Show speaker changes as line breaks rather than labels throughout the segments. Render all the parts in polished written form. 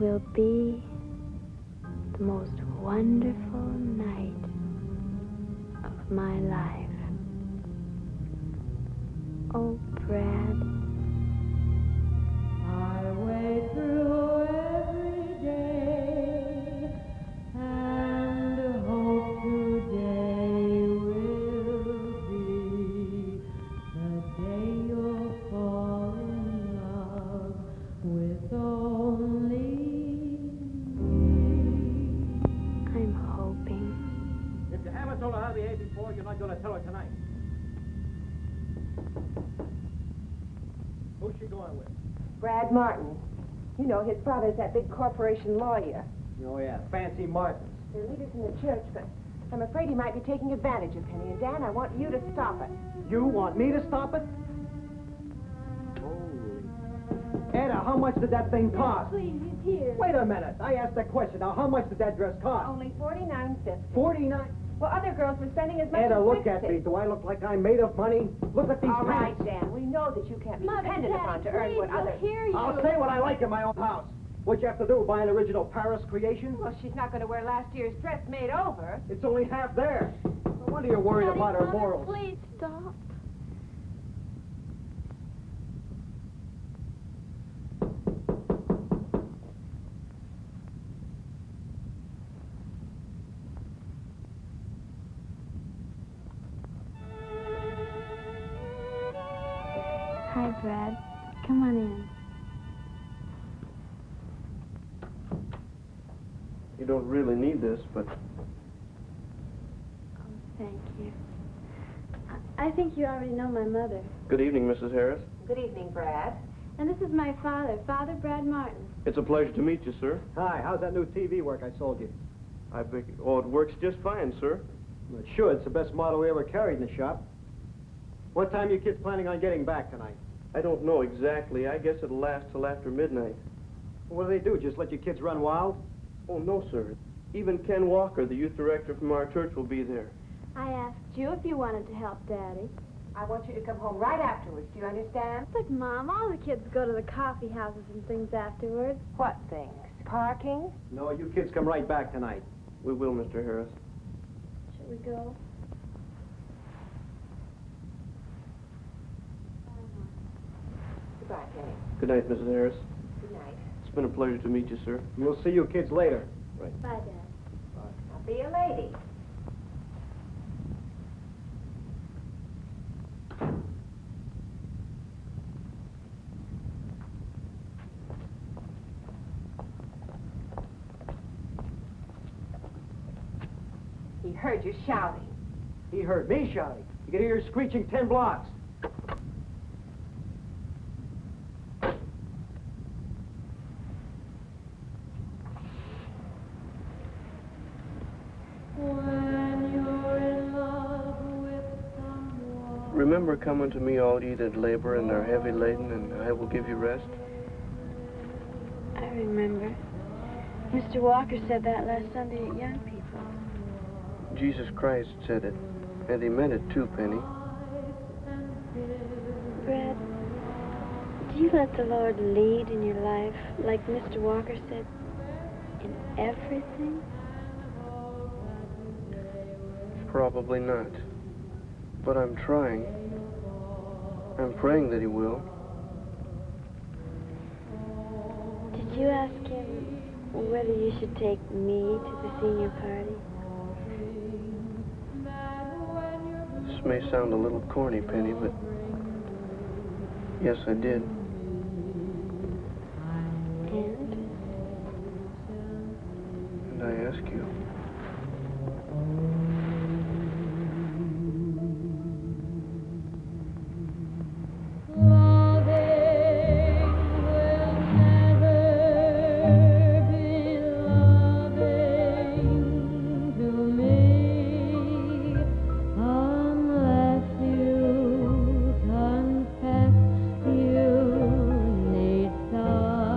will be the most wonderful night of my life. Oh, Brad.
I wait through every day and hope today will be the day you'll fall in love with only me.
I'm hoping.
If you haven't told her how to behave before, you're not going to tell her tonight. Who's she going with?
Brad Martin. You know, his father's that big corporation lawyer.
Oh, yeah, Fancy Martins.
They're leaders in the church, but I'm afraid he might be taking advantage of Penny. And, Dan, I want you to stop it.
You want me to stop it? Holy. Ada, how much did that thing cost?
Please, he's here.
Wait a minute. I asked that question. Now, how much did that dress cost?
Only $49.50.
49.
Well, other girls were spending as much
Ada,
as
look
60.
at me. Do I look like I'm made of money? Look at these
All right,
pants.
Dan. We know that you can't be
Mother,
depended
Daddy,
upon to earn what
please,
others...
we'll hear you.
I'll say what I like in my own house. What'd you have to do? Buy an original Paris creation?
Well, she's not going to wear last year's dress made over.
It's only half there. No wonder you're worried
Daddy,
about her
Mother,
morals.
please stop. Hi, Brad. Come on in.
You don't really need this, but
Oh, thank you. I think you already know my mother.
good evening, Mrs. Harris.
Good evening, Brad.
And this is my father, Father Brad Martin.
It's a pleasure to meet you, sir.
Hi, how's that new TV work I sold you?
Oh, it works just fine, sir.
Well, it should. It's the best model we ever carried in the shop. What time are you kids planning on getting back tonight?
I don't know exactly. I guess it'll last till after midnight.
What do they do, just let your kids run wild?
Oh, no, sir. Even Ken Walker, the youth director from our church, will be there.
I asked you if you wanted to help Daddy.
I want you to come home right afterwards. Do you understand?
But, Mom, all the kids go to the coffee houses and things afterwards.
What things? Parking?
No, you kids come right back tonight.
We will, Mr. Harris.
Should we go?
Goodbye, Penny.
Good night, Mrs. Harris.
Good night.
It's been a pleasure to meet you, sir.
We'll see you kids later.
Bye, Dad.
Now be a lady. He heard you shouting.
He heard me shouting. You could hear her screeching 10 blocks.
When you're in love with someone.
Remember coming to me, all ye that labor and are heavy laden, and I will give you rest?
I remember. Mr. Walker said that last Sunday at Young People.
Jesus Christ said it, and he meant it too, Penny.
Brad, do you let the Lord lead in your life, like Mr. Walker said, in everything?
Probably not. But I'm trying. I'm praying that he will.
Did you ask him whether you should take me to the senior party?
This may sound a little corny, Penny, but yes, I did.
And?
And I ask you.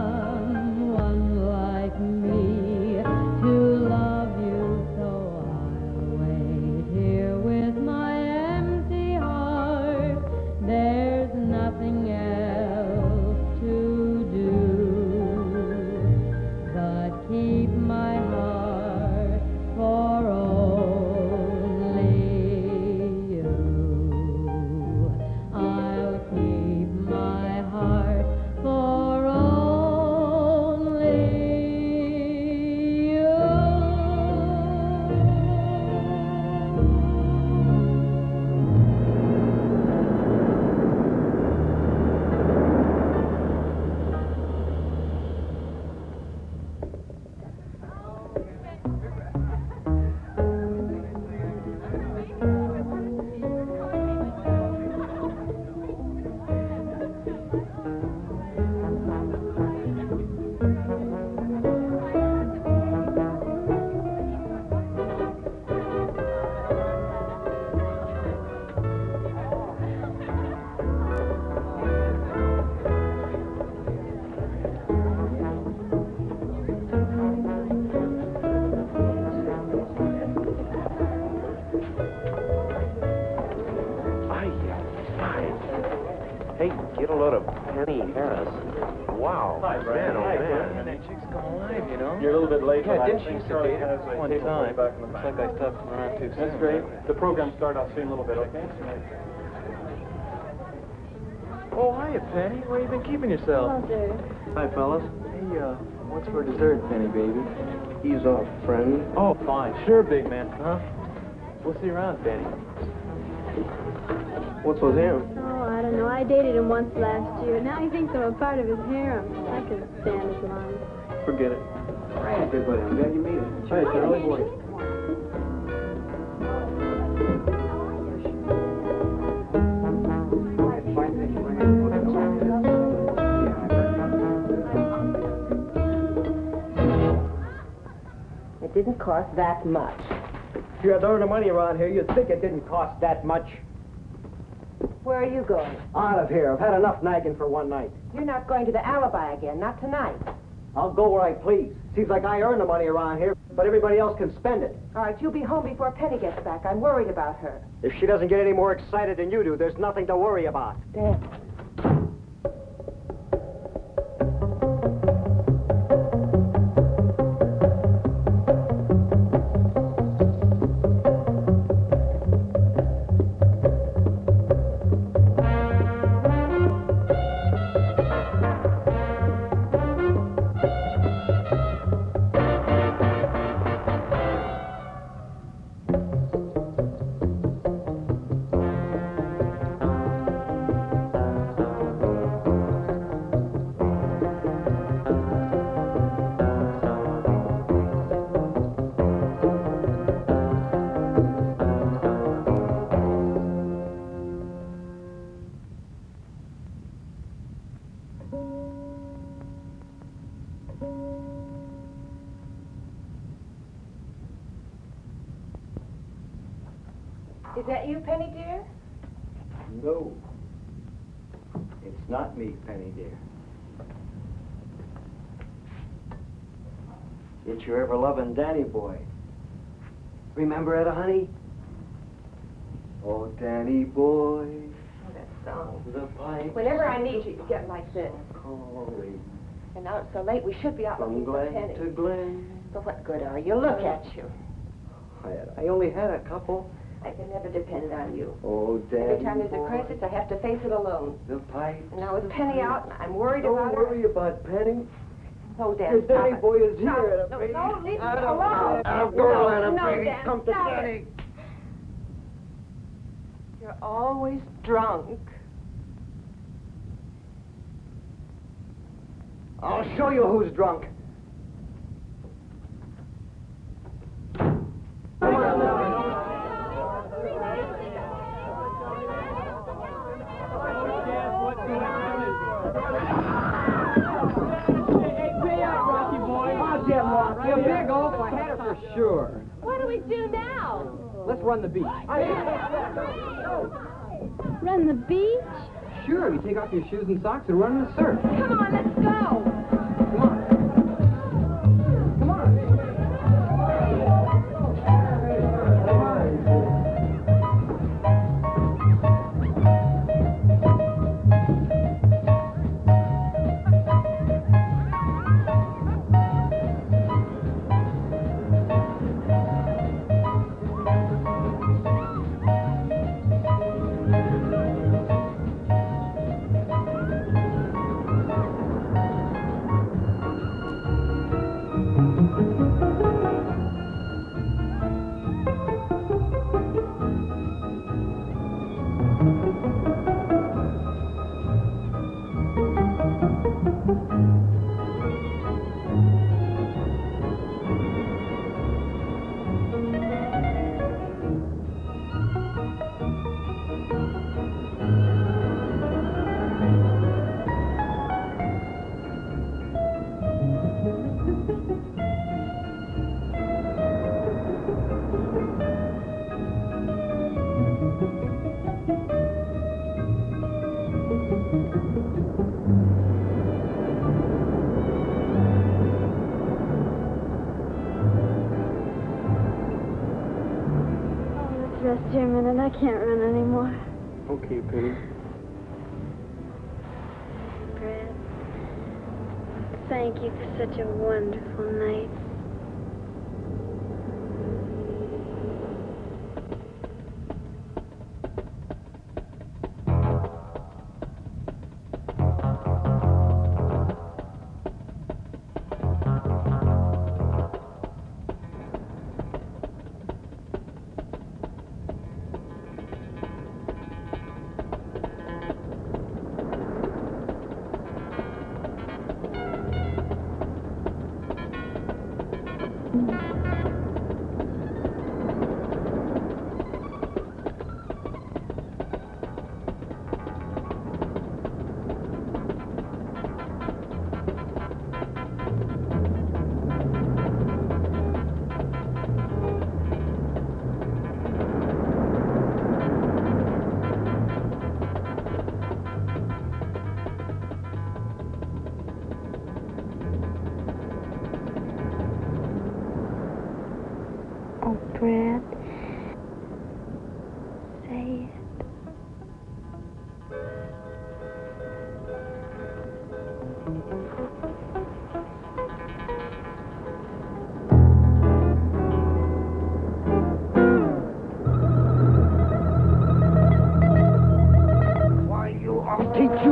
Someone like me to love you.
Hey, get a load of Penny Harris. Wow.
Hi, Brad.
Man, oh
Hi,
man.
Brad.
Chicks going live, you know?
You're a little bit late.
Yeah,
but
didn't
I
she
think
used to
Charlie
date her
has a
one
table
time?
back in the
Looks
back.
like I stopped around too soon.
That's great. The program started. I'll see you in a little bit, okay?
Oh, hiya, Penny. Where you been keeping yourself?
Hello, sir.
Hi, fellas. Hey, what's for dessert, Penny, baby? Ease off, friend. Oh, fine. Sure, big man. Huh? We'll see you around, Penny. What's with him?
Oh, I don't know. I dated him once last year. Now he thinks I'm a part of his harem. I can stand his lines.
Forget it.
Hey, good buddy. I'm glad you made it.
Hi, Charlie.
Penny.
It didn't cost that much.
If you had to earn the money around here, you'd think it didn't cost that much.
Where are you going?
Out of here. I've had enough nagging for one night.
You're not going to the alibi again, not tonight.
I'll go where I please. Seems like I earn the money around here, but everybody else can spend it.
All right, you'll be home before Penny gets back. I'm worried about her.
If she doesn't get any more excited than you do, there's nothing to worry about.
Dan. Is that you, Penny, dear?
No. It's not me, Penny dear. It's your ever-loving Danny boy. Remember it, honey? Oh, Danny boy.
Oh, that song.
The pipe.
Whenever I need you, you get like this.
Calling
And now it's so late, we should be out
from
looking for
Glen
Penny.
to Glen.
But what good are you? Look at you.
I only had a couple.
I can never depend on you.
Oh, Danny
Every time there's
boy.
a crisis, I have to face it alone.
The pipe.
And now with Penny out, and I'm worried
Don't
about her.
worry about Penny.
Oh, Dan,
Your
stop
Danny
it.
boy is
Stop
here,
it.
Anna
No,
Brady.
no, leave me
Anna
alone.
Anna girl, Anna
no,
Brady,
Dan,
come to
stop
Danny.
it. You're always drunk.
I'll show you who's drunk.
You're big, old. I had it for sure.
What do we do now?
Let's run the beach.
Run the beach?
Sure, you take off your shoes and socks and run in the surf.
Come on, let's go.
Come on. Come on.
Rest here a minute. I can't run anymore.
Okay, Penny.
thank you for such a wonderful night. Oh, Brad, say it.
Why, I'll teach you.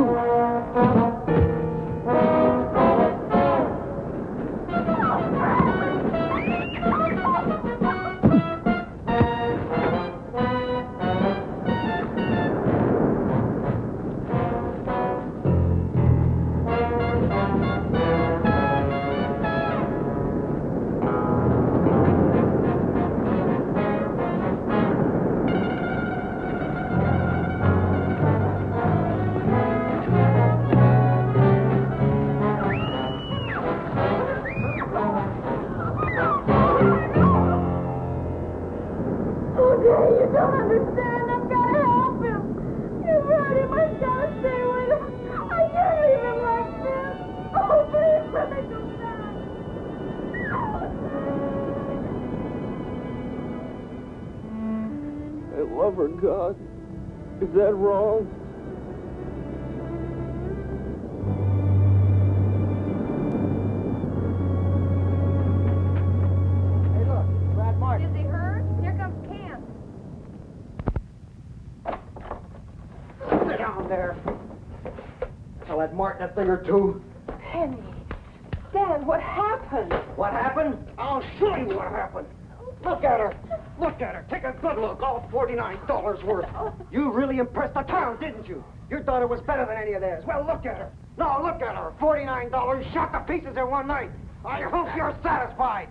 You don't understand. I've got to help him. You've hurt him. I've got to stay with him. I can't leave him like this. Oh, please let me go back.
I love her, God. Is that wrong?
Hey, look, Brad Martin.
Is he hurt? Here comes Ken.
Sit down there. Tell that Martin a thing or two.
Penny. Dan, what happened?
What happened? I'll show you what happened. Look at her. Look at her. Take a good look. All $49 worth. You really impressed the town, didn't you? Your daughter was better than any of theirs. Well, look at her. No, look at her. $49 shot to pieces in one night. I hope you're satisfied.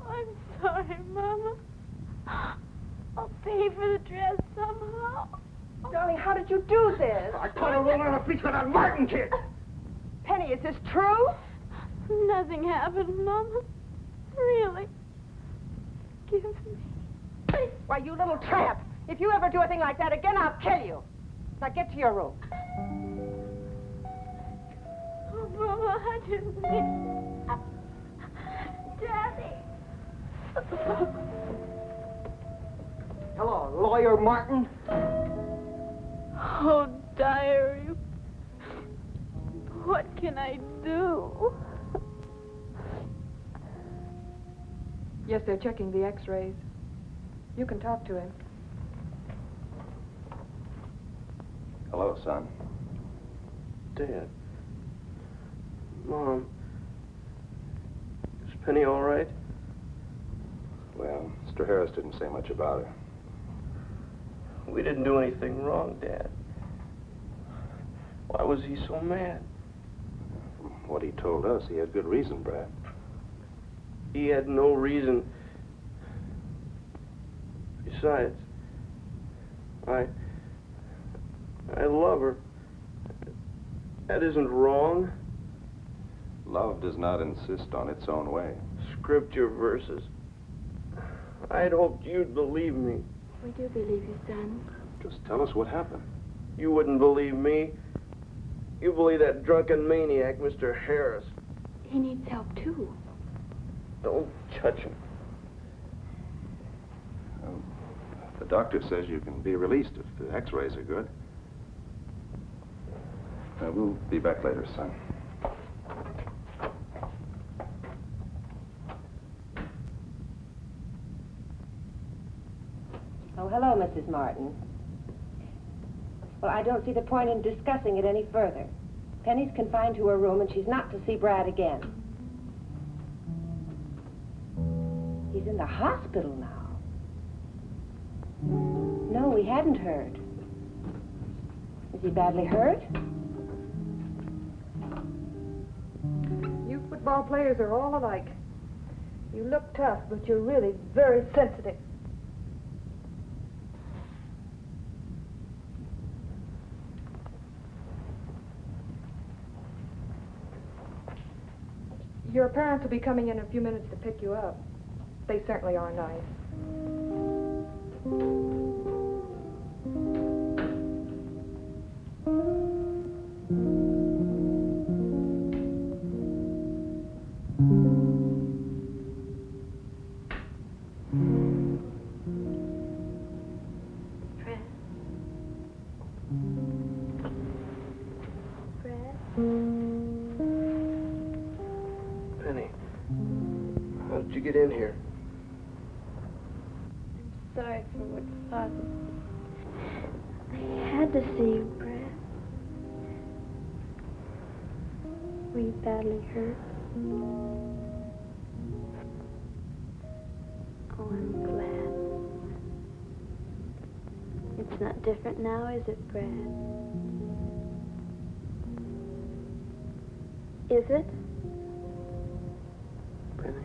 I'm sorry, Mama. I'll pay for the dress somehow.
Darling, how did you do this?
I caught her rolling on a beach with that Martin kid.
Penny, is this true?
Nothing happened, Mama. Really. Give me.
Why, you little tramp. If you ever do a thing like that again, I'll kill you. Now get to your room.
Oh, Mama, I didn't mean... Daddy.
Hello, Lawyer Martin.
Oh, diary. What can I do?
Yes, they're checking the x-rays. You can talk to him.
Hello, son.
Dad. Mom. Is Penny all right?
Well, Mr. Harris didn't say much about her.
We didn't do anything wrong, Dad. Why was he so mad?
From what he told us, he had good reason, Brad.
He had no reason. Besides, I love her. That isn't wrong.
Love does not insist on its own way.
Scripture verses. I'd hoped you'd believe me.
We do believe you, son.
Just tell us what happened.
You wouldn't believe me. You believe that drunken maniac, Mr. Harris.
He needs help, too.
Don't touch him.
The doctor says you can be released if the x-rays are good. We'll be back later, son.
Mrs. Martin. Well, I don't see the point in discussing it any further. Penny's confined to her room, and she's not to see Brad again. He's in the hospital now. No, we hadn't heard. Is he badly hurt?
You football players are all alike. You look tough, but you're really very sensitive. Your parents will be coming in a few minutes to pick you up. They certainly are nice.
Penny, how did you get in here?
I'm sorry for what Father... I had to see you, Brad. Were you badly hurt? Oh, I'm glad. It's not different now, is it, Brad? Is it?
Penny.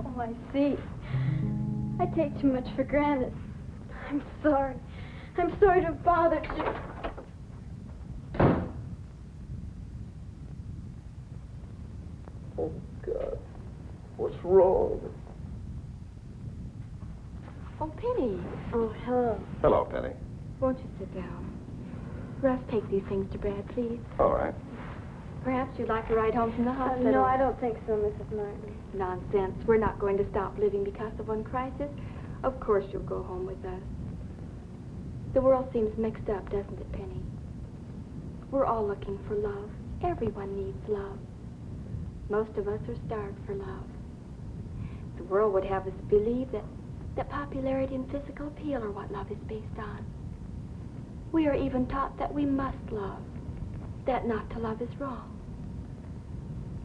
Oh, I see. I take too much for granted. I'm sorry. I'm sorry to have bothered you.
Oh, God. What's wrong?
Oh, Penny.
Oh, hello.
Hello, Penny.
Won't you sit down? Russ, take these things to Brad, please.
All right.
Perhaps you'd like to ride home from the hospital.
No, I don't think so, Mrs. Martin.
Nonsense. We're not going to stop living because of one crisis. Of course you'll go home with us. The world seems mixed up, doesn't it, Penny? We're all looking for love. Everyone needs love. Most of us are starved for love. The world would have us believe that popularity and physical appeal are what love is based on. We are even taught that we must love, that not to love is wrong.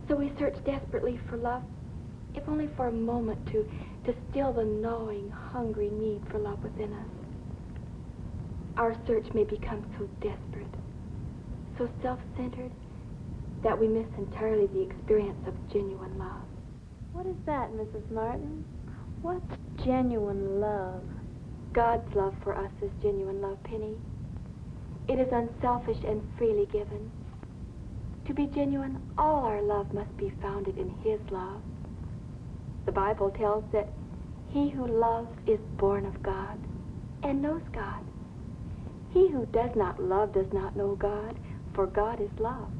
So we search desperately for love, if only for a moment to still the gnawing, hungry need for love within us. Our search may become so desperate, so self-centered, that we miss entirely the experience of genuine love.
What is that, Mrs. Martin? What's genuine love?
God's love for us is genuine love, Penny. It is unselfish and freely given. To be genuine, all our love must be founded in His love. The Bible tells that he who loves is born of God and knows God. He who does not love does not know God, for God is love.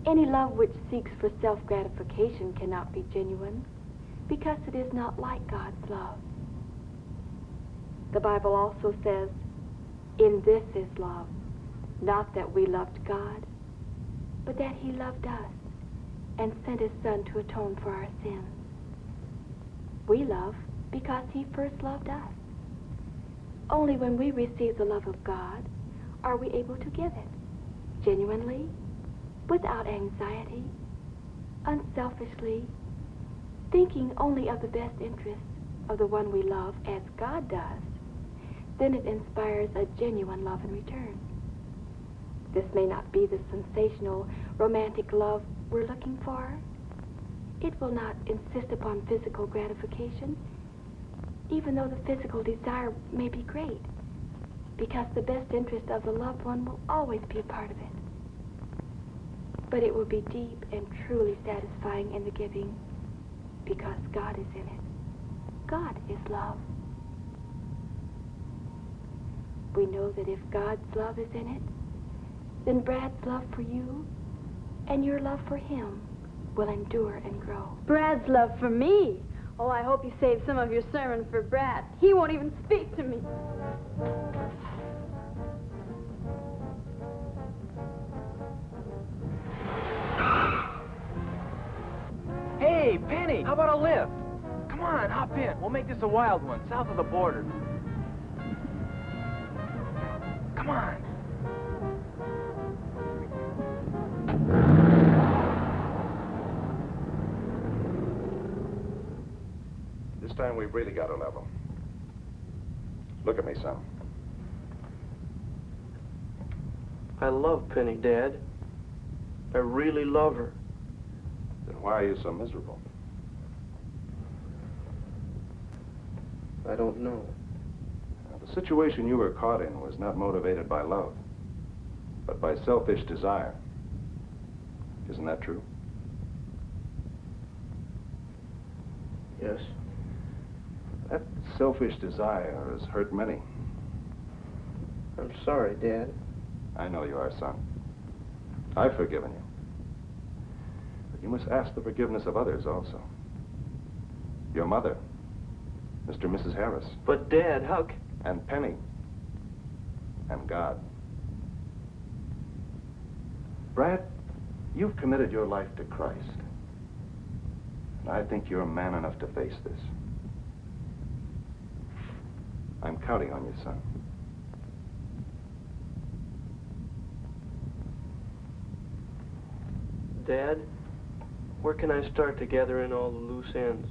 Any love which seeks for self-gratification cannot be genuine, because it is not like God's love. The Bible also says, "In this is love, not that we loved God, but that He loved us and sent His Son to atone for our sins." We love because He first loved us. Only when we receive the love of God are we able to give it, genuinely, without anxiety, unselfishly, thinking only of the best interests of the one we love as God does. Then it inspires a genuine love in return. This may not be the sensational, romantic love we're looking for. It will not insist upon physical gratification, even though the physical desire may be great, because the best interest of the loved one will always be a part of it. But it will be deep and truly satisfying in the giving, because God is in it. God is love. We know that if God's love is in it, then Brad's love for you and your love for him will endure and grow.
Brad's love for me? Oh, I hope you saved some of your sermon for Brad. He won't even speak to me.
Hey, Penny, how about a lift? Come on, hop in. We'll make this a wild one, south of the border. Come on.
This time we've really got a level. Look at me, son.
I love Penny, Dad. I really love her.
Then why are you so miserable?
I don't know.
Now, the situation you were caught in was not motivated by love, but by selfish desire. Isn't that true?
Yes.
That selfish desire has hurt many.
I'm sorry, Dad.
I know you are, son. I've forgiven you. But you must ask the forgiveness of others also. Your mother, Mr. and Mrs. Harris.
But, Dad, how can...
And Penny. And God. Brad, you've committed your life to Christ. And I think you're man enough to face this. I'm counting on you, son.
Dad, where can I start to gather in all the loose ends?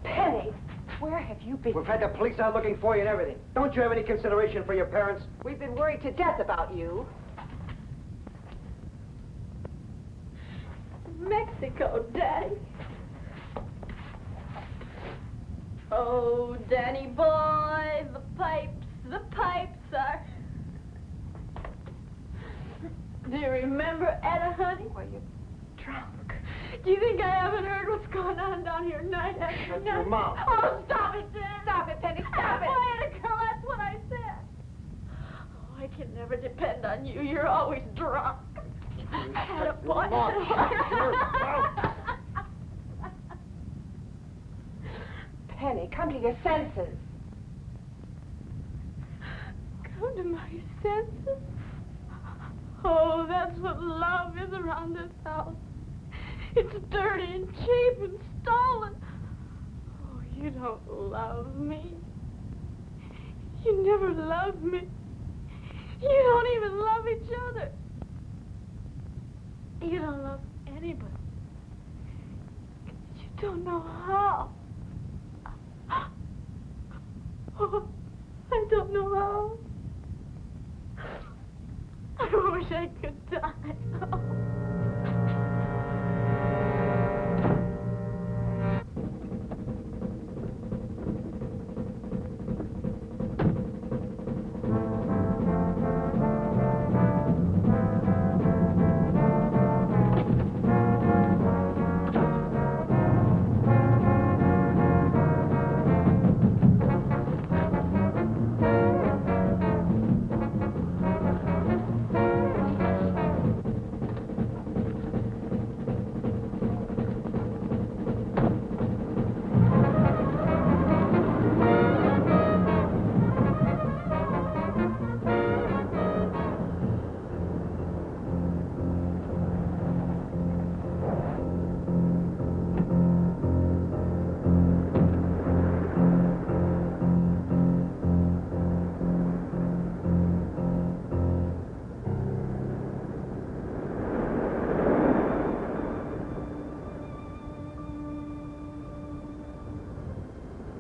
Penny, where have you been?
We've had the police out looking for you and everything. Don't you have any consideration for your parents?
We've been worried to death about you.
Mexico, Daddy. Oh, Danny boy, the pipes are... Do you remember Etta, honey?
Were you drunk?
Do you think I haven't heard what's going on down here night after
That's
night?
your mom.
Oh, stop it, Dad.
Stop it, Penny, stop it.
Oh, Etta, girl, that's what I said. Oh, I can never depend on you. You're always drunk. Etta, boy.
Penny, come to your senses.
Come to my senses? Oh, that's what love is around this house. It's dirty and cheap and stolen. Oh, you don't love me. You never loved me. You don't even love each other. You don't love anybody. You don't know how. Oh, I don't know how. I wish I could die.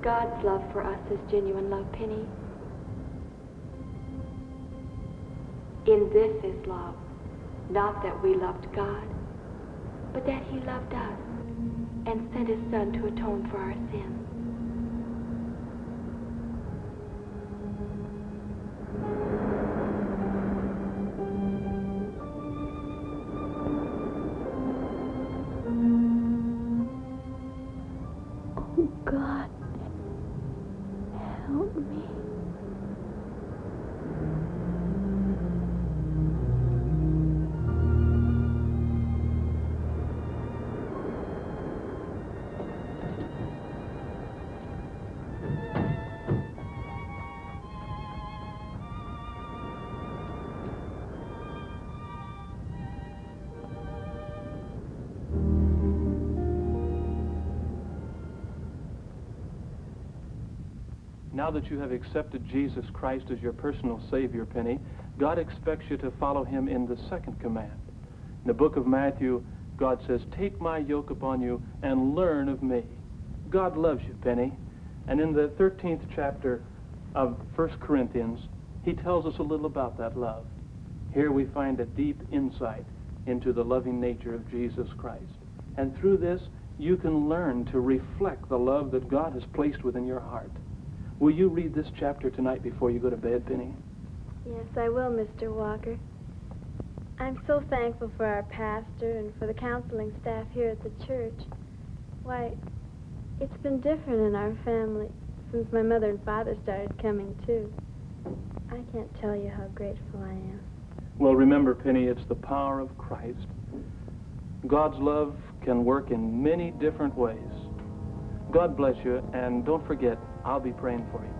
God's love for us is genuine love, Penny. In this is love, not that we loved God, but that He loved us and sent His Son to atone for our sins.
Oh, God. Help me.
Now that you have accepted Jesus Christ as your personal Savior, Penny, God expects you to follow him in the second command. In the book of Matthew, God says, "Take my yoke upon you and learn of me." God loves you, Penny. And in the 13th chapter of 1 Corinthians, he tells us a little about that love. Here we find a deep insight into the loving nature of Jesus Christ. And through this, you can learn to reflect the love that God has placed within your heart. Will you read this chapter tonight before you go to bed, Penny?
Yes, I will, Mr. Walker. I'm so thankful for our pastor and for the counseling staff here at the church. Why, it's been different in our family since my mother and father started coming, too. I can't tell you how grateful I am.
Well, remember, Penny, it's the power of Christ. God's love can work in many different ways. God bless you, and don't forget, I'll be praying for you.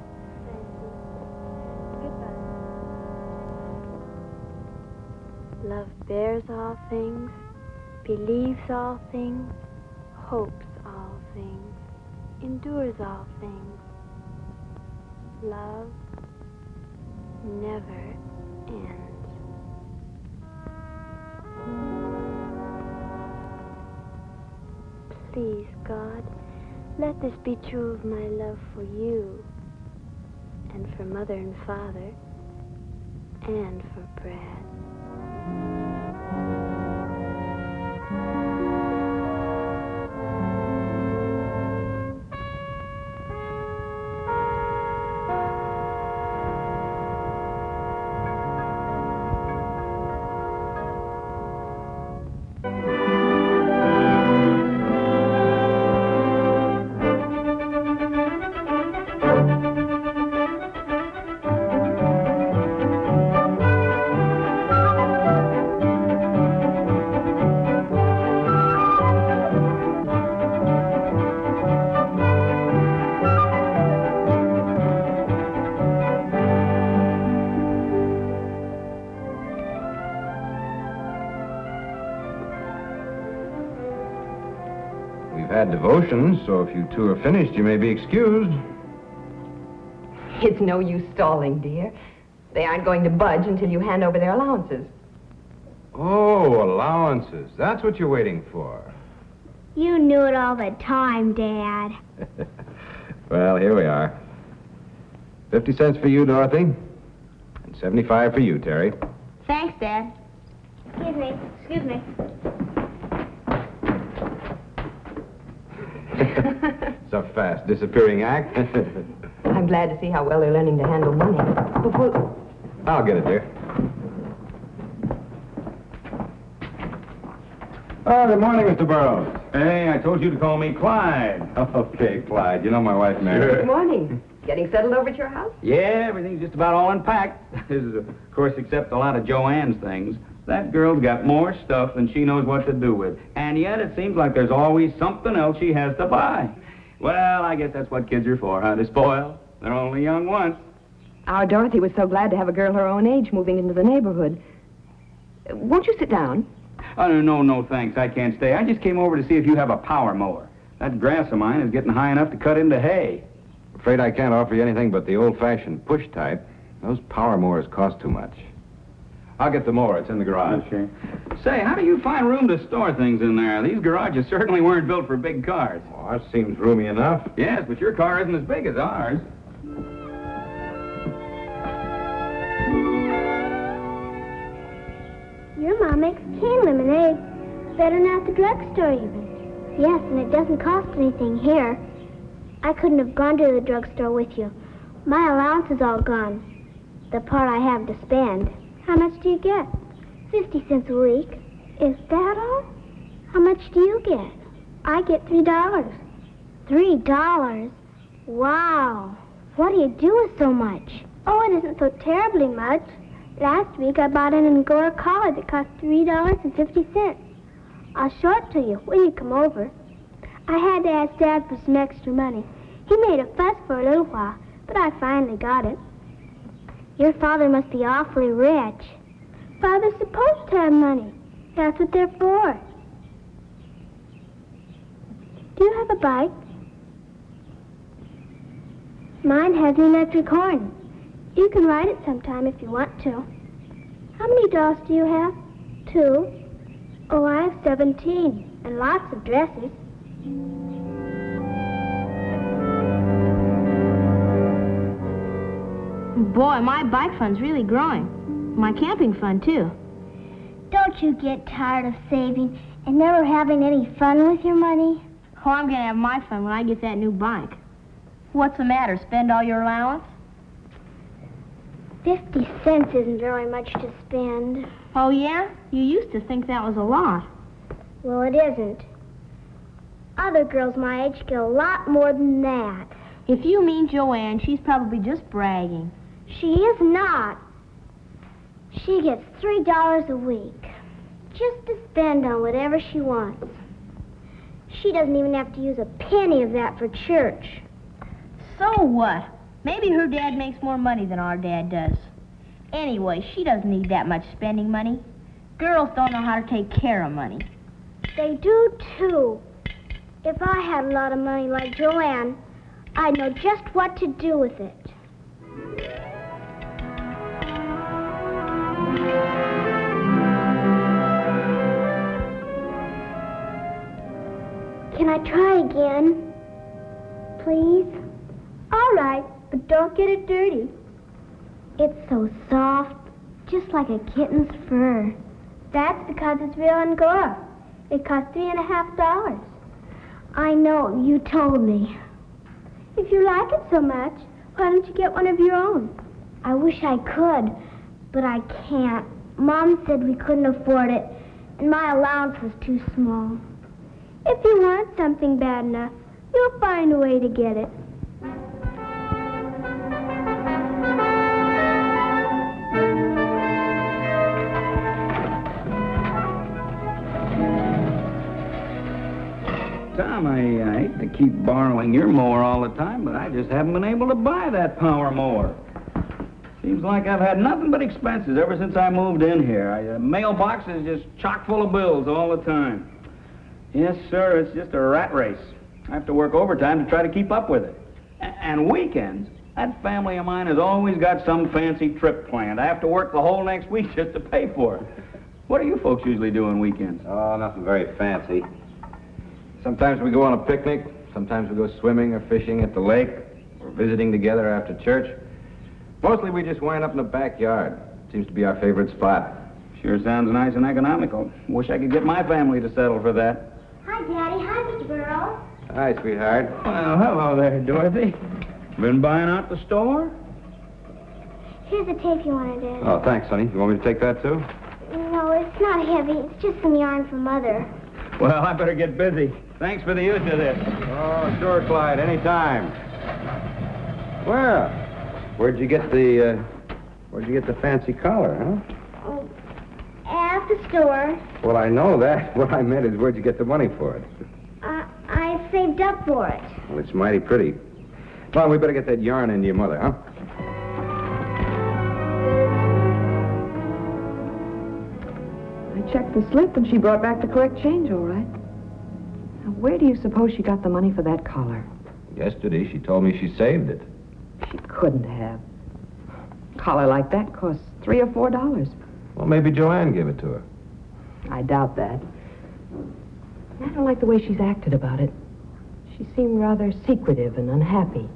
Love bears all things, believes all things, hopes all things, endures all things. Love never ends. Please, God, let this be true of my love for you, and for Mother and Father, and for Brad.
Had devotions, so if you two are finished, you may be excused.
It's no use stalling, dear. They aren't going to budge until you hand over their allowances.
Oh, allowances. That's what you're waiting for.
You knew it all the time, Dad.
Well, here we are. 50 cents for you, Dorothy, and 75 for you, Terry.
Thanks, Dad. Excuse me. Excuse me.
It's a fast disappearing act.
I'm glad to see how well they're learning to handle money. Before...
I'll get it, dear. Oh, good morning, Mr. Burroughs.
Hey, I told you to call me Clyde.
Okay, Clyde. You know my wife, Mary.
Good morning. Getting settled over at your house?
Yeah, everything's just about all unpacked. This is, of course, except a lot of Joanne's things. That girl's got more stuff than she knows what to do with. And yet it seems like there's always something else she has to buy. Well, I guess that's what kids are for, huh? To spoil. They're only young once.
Our Dorothy was so glad to have a girl her own age moving into the neighborhood. Won't you sit down?
Oh, no, thanks. I can't stay. I just came over to see if you have a power mower. That grass of mine is getting high enough to cut into hay.
Afraid I can't offer you anything but the old-fashioned push type. Those power mowers cost too much. I'll get the mower. It's in the garage.
Okay. Say, how do you find room to store things in there? These garages certainly weren't built for big cars.
Oh, that seems roomy enough.
Yes, but your car isn't as big as ours.
Your mom makes cane lemonade. Better than at the drugstore, even. Yes, and it doesn't cost anything here. I couldn't have gone to the drugstore with you. My allowance is all gone. The part I have to spend. How much do you get? 50 cents a week. Is that all? How much do you get? I get $3. $3? Wow. What do you do with so much? Oh, it isn't so terribly much. Last week I bought an Angora collar that cost $3.50. I'll show it to you when you come over. I had to ask Dad for some extra money. He made a fuss for a little while, but I finally got it. Your father must be awfully rich. Father's supposed to have money. That's what they're for. Do you have a bike? Mine has an electric horn. You can ride it sometime if you want to. How many dolls do you have? 2? Oh, I have 17, and lots of dresses.
Boy, my bike fund's really growing. My camping fund, too.
Don't you get tired of saving and never having any fun with your money?
Oh, I'm gonna have my fun when I get that new bike. What's the matter, spend all your allowance?
50 cents isn't very much to spend.
Oh, yeah? You used to think that was a lot.
Well, it isn't. Other girls my age get a lot more than that.
If you mean Joanne, she's probably just bragging.
She is not. She gets $3 a week, just to spend on whatever she wants. She doesn't even have to use a penny of that for church.
So what? Maybe her dad makes more money than our dad does. Anyway, she doesn't need that much spending money. Girls don't know how to take care of money.
They do, too. If I had a lot of money like Joanne, I'd know just what to do with it. Can I try again? Please? All right, but don't get it dirty. It's so soft, just like a kitten's fur. That's because it's real Angora. It costs $3.50. I know, you told me. If you like it so much, why don't you get one of your own? I wish I could, but I can't. Mom said we couldn't afford it, and my allowance was too small. If you want something bad enough, you'll find a way to get it.
Tom, I hate to keep borrowing your mower all the time, but I just haven't been able to buy that power mower. Seems like I've had nothing but expenses ever since I moved in here. Mailbox is just chock full of bills all the time. Yes, sir, it's just a rat race. I have to work overtime to try to keep up with it. And weekends, that family of mine has always got some fancy trip planned. I have to work the whole next week just to pay for it. What do you folks usually do on weekends?
Oh, nothing very fancy. Sometimes we go on a picnic. Sometimes we go swimming or fishing at the lake or visiting together after church. Mostly we just wind up in the backyard. Seems to be our favorite spot.
Sure sounds nice and economical. Wish I could get my family to settle for that.
Hi, Daddy. Hi, Mr. Burrows.
Hi, sweetheart.
Well, hello there, Dorothy. Been buying out the store?
Here's a tape you wanted, Daddy.
Oh, thanks, honey. You want me to take that, too?
No, it's not heavy. It's just some yarn for Mother.
Well, I better get busy. Thanks for the use of this.
Oh, sure, Clyde. Anytime. Well, where'd you get the fancy collar, huh?
At the store.
Well, I know that. What I meant is, where'd you get the money for it?
I saved up for it.
Well, it's mighty pretty. Come on, we better get that yarn into your mother, huh?
I checked the slip and she brought back the correct change, all right. Now, where do you suppose she got the money for that collar?
Yesterday, she told me she saved it.
She couldn't have. A collar like that costs $3 or $4.
Well, maybe Joanne gave it to her.
I doubt that. I don't like the way she's acted about it. She seemed rather secretive and unhappy.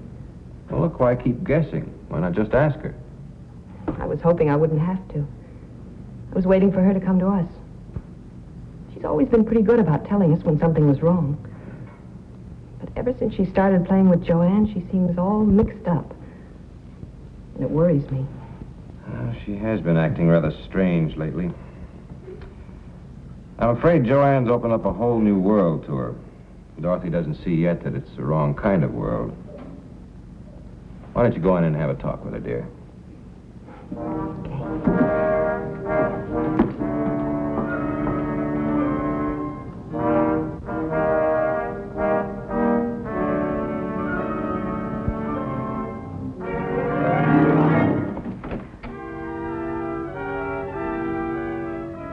Well, look, why keep guessing? Why not just ask her?
I was hoping I wouldn't have to. I was waiting for her to come to us. She's always been pretty good about telling us when something was wrong. But ever since she started playing with Joanne, she seems all mixed up. And it worries me.
She has been acting rather strange lately. I'm afraid Joanne's opened up a whole new world to her. Dorothy doesn't see yet that it's the wrong kind of world. Why don't you go in and have a talk with her, dear?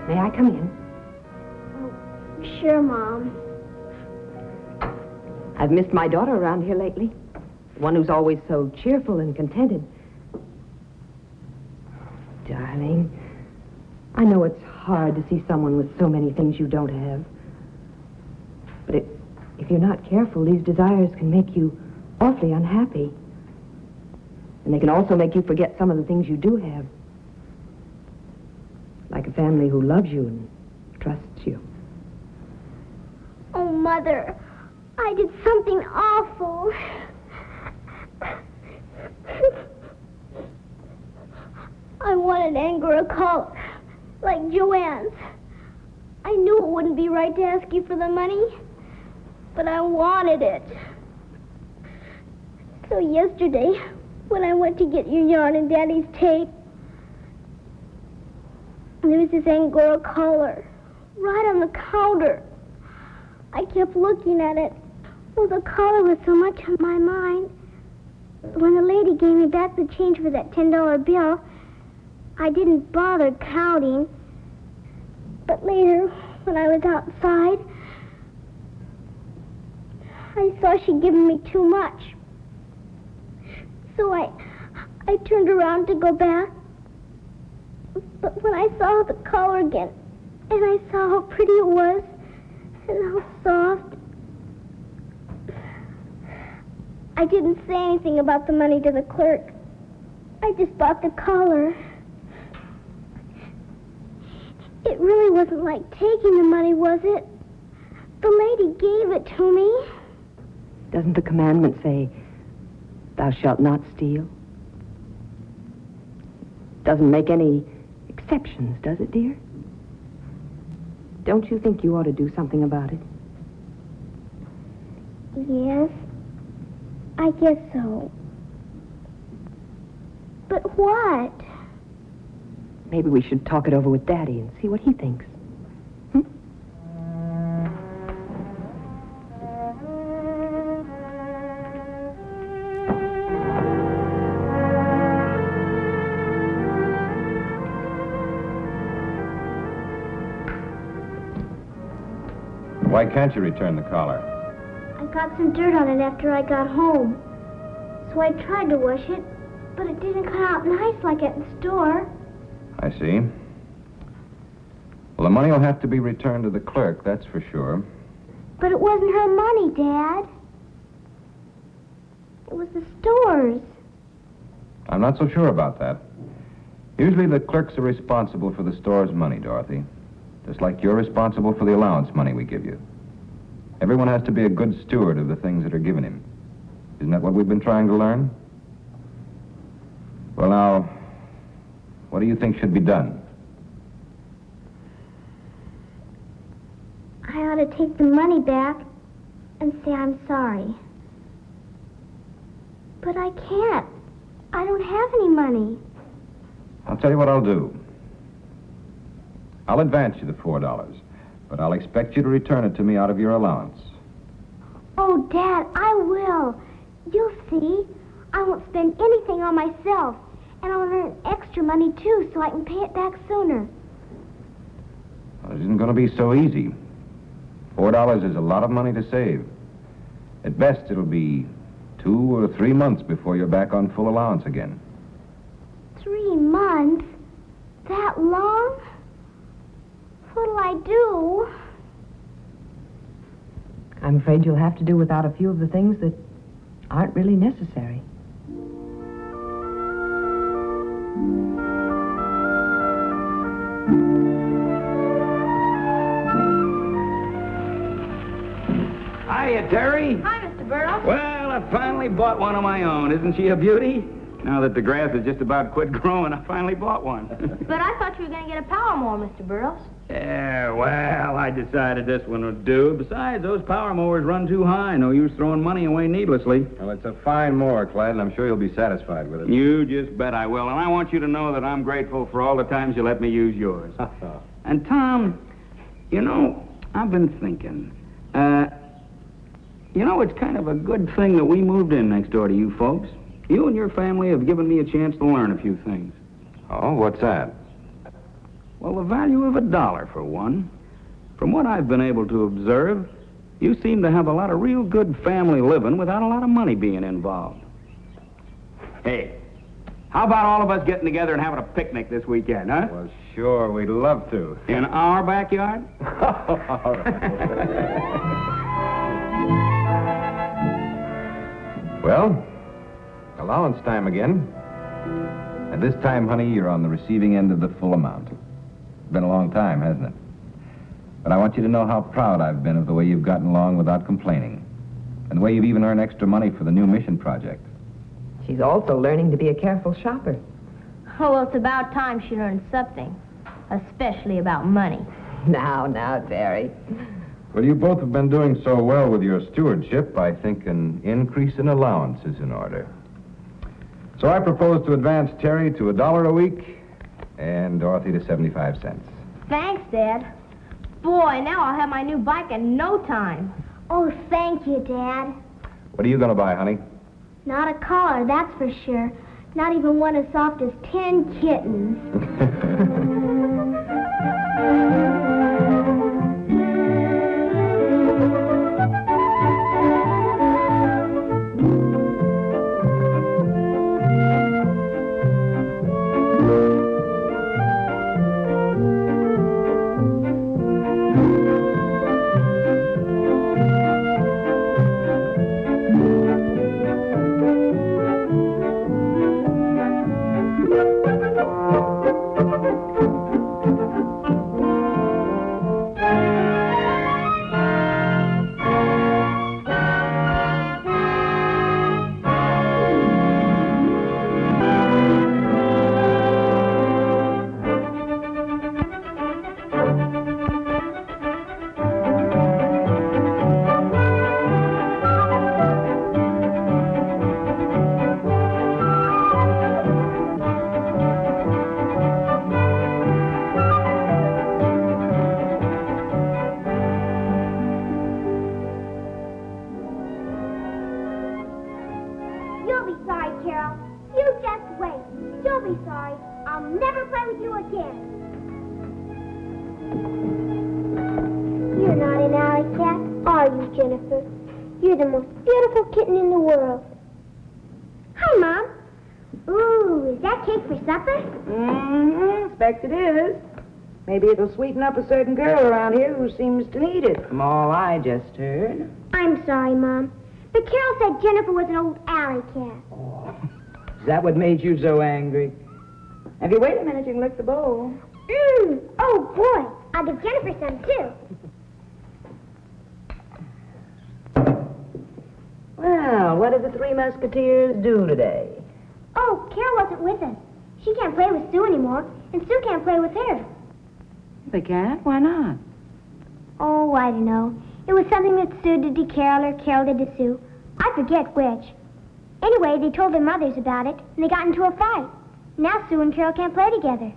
May I come in?
Sure, Mom.
I've missed my daughter around here lately. one who's always so cheerful and contented. Darling, I know it's hard to see someone with so many things you don't have. But if you're not careful, these desires can make you awfully unhappy. And they can also make you forget some of the things you do have. Like a family who loves you and trusts you.
Oh, Mother, I did something awful. I wanted Angora collar, like Joanne's. I knew it wouldn't be right to ask you for the money, but I wanted it. So yesterday, when I went to get your yarn and Daddy's tape, there was this Angora collar right on the counter. I kept looking at it. Well, the collar was so much on my mind. When the lady gave me back the change for that $10 bill, I didn't bother counting. But later, when I was outside, I saw she'd given me too much. So I turned around to go back. But when I saw the collar again, and I saw how pretty it was, and how soft, I didn't say anything about the money to the clerk. I just bought the collar. It really wasn't like taking the money, was it? The lady gave it to me.
Doesn't the commandment say, thou shalt not steal? Doesn't make any exceptions, does it, dear? Don't you think you ought to do something about it?
Yes, I guess so. But what?
Maybe we should talk it over with Daddy and see what he thinks.
Why can't you return the collar?
I got some dirt on it after I got home. So I tried to wash it, but it didn't come out nice like at the store.
I see. Well, the money will have to be returned to the clerk, that's for sure.
But it wasn't her money, Dad. It was the store's.
I'm not so sure about that. Usually the clerks are responsible for the store's money, Dorothy. Just like you're responsible for the allowance money we give you. Everyone has to be a good steward of the things that are given him. Isn't that what we've been trying to learn? Well, now, what do you think should be done?
I ought to take the money back and say I'm sorry. But I can't. I don't have any money.
I'll tell you what I'll do. I'll advance you the $4, but I'll expect you to return it to me out of your allowance.
Oh, Dad, I will. You'll see. I won't spend anything on myself. And I'll earn extra money, too, so I can pay it back sooner.
Well, it isn't going to be so easy. $4 is a lot of money to save. At best, it'll be 2 or 3 months before you're back on full allowance again.
3 months? That long? What'll I do?
I'm afraid you'll have to do without a few of the things that aren't really necessary.
Hiya, Terry.
Hi, Mr. Burrows.
Well, I finally bought one of my own. Isn't she a beauty? Now that the grass has just about quit growing, I finally bought one.
But I thought you were going to get a power mower, Mr. Burrows.
Yeah, well, I decided this one would do. Besides, those power mowers run too high. No use throwing money away needlessly.
Well, it's a fine mower, Clyde, and I'm sure you'll be satisfied with it.
You just bet I will. And I want you to know that I'm grateful for all the times you let me use yours. And, Tom, you know, I've been thinking. You know, it's kind of a good thing that we moved in next door to you folks. You and your family have given me a chance to learn a few things.
Oh, what's that?
Well, the value of $1, for one. From what I've been able to observe, you seem to have a lot of real good family living without a lot of money being involved. Hey, how about all of us getting together and having a picnic this weekend, huh?
Well, sure, we'd love to.
In our backyard?
All right. Well, allowance time again. And this time, honey, you're on the receiving end of the full amount. It's been a long time, hasn't it? But I want you to know how proud I've been of the way you've gotten along without complaining. And the way you've even earned extra money for the new mission project.
She's also learning to be a careful shopper.
Oh, well, it's about time she learned something. Especially about money.
Now, Terry.
Well, you both have been doing so well with your stewardship, I think an increase in allowance is in order. So I propose to advance Terry to $1 a week and Dorothy to 75 cents.
Thanks, Dad. Boy, now I'll have my new bike in no time.
Oh, thank you, Dad.
What are you going to buy, honey?
Not a collar, that's for sure. Not even one as soft as 10 kittens. You're the most beautiful kitten in the world. Hi, Mom. Ooh, is that cake for supper?
Mm-hmm. Expect it is. Maybe it'll sweeten up a certain girl around here who seems to need it, from all I just heard.
I'm sorry, Mom. But Carol said Jennifer was an old alley cat.
Oh, is that what made you so angry? If you wait a minute, you can lick the bowl.
Oh, boy. I'll give Jennifer some, too.
Well, what did the Three Musketeers do today?
Oh, Carol wasn't with us. She can't play with Sue anymore, and Sue can't play with her.
They can't? Why not?
Oh, I don't know. It was something that Sue did to Carol or Carol did to Sue. I forget which. Anyway, they told their mothers about it, and they got into a fight. Now Sue and Carol can't play together.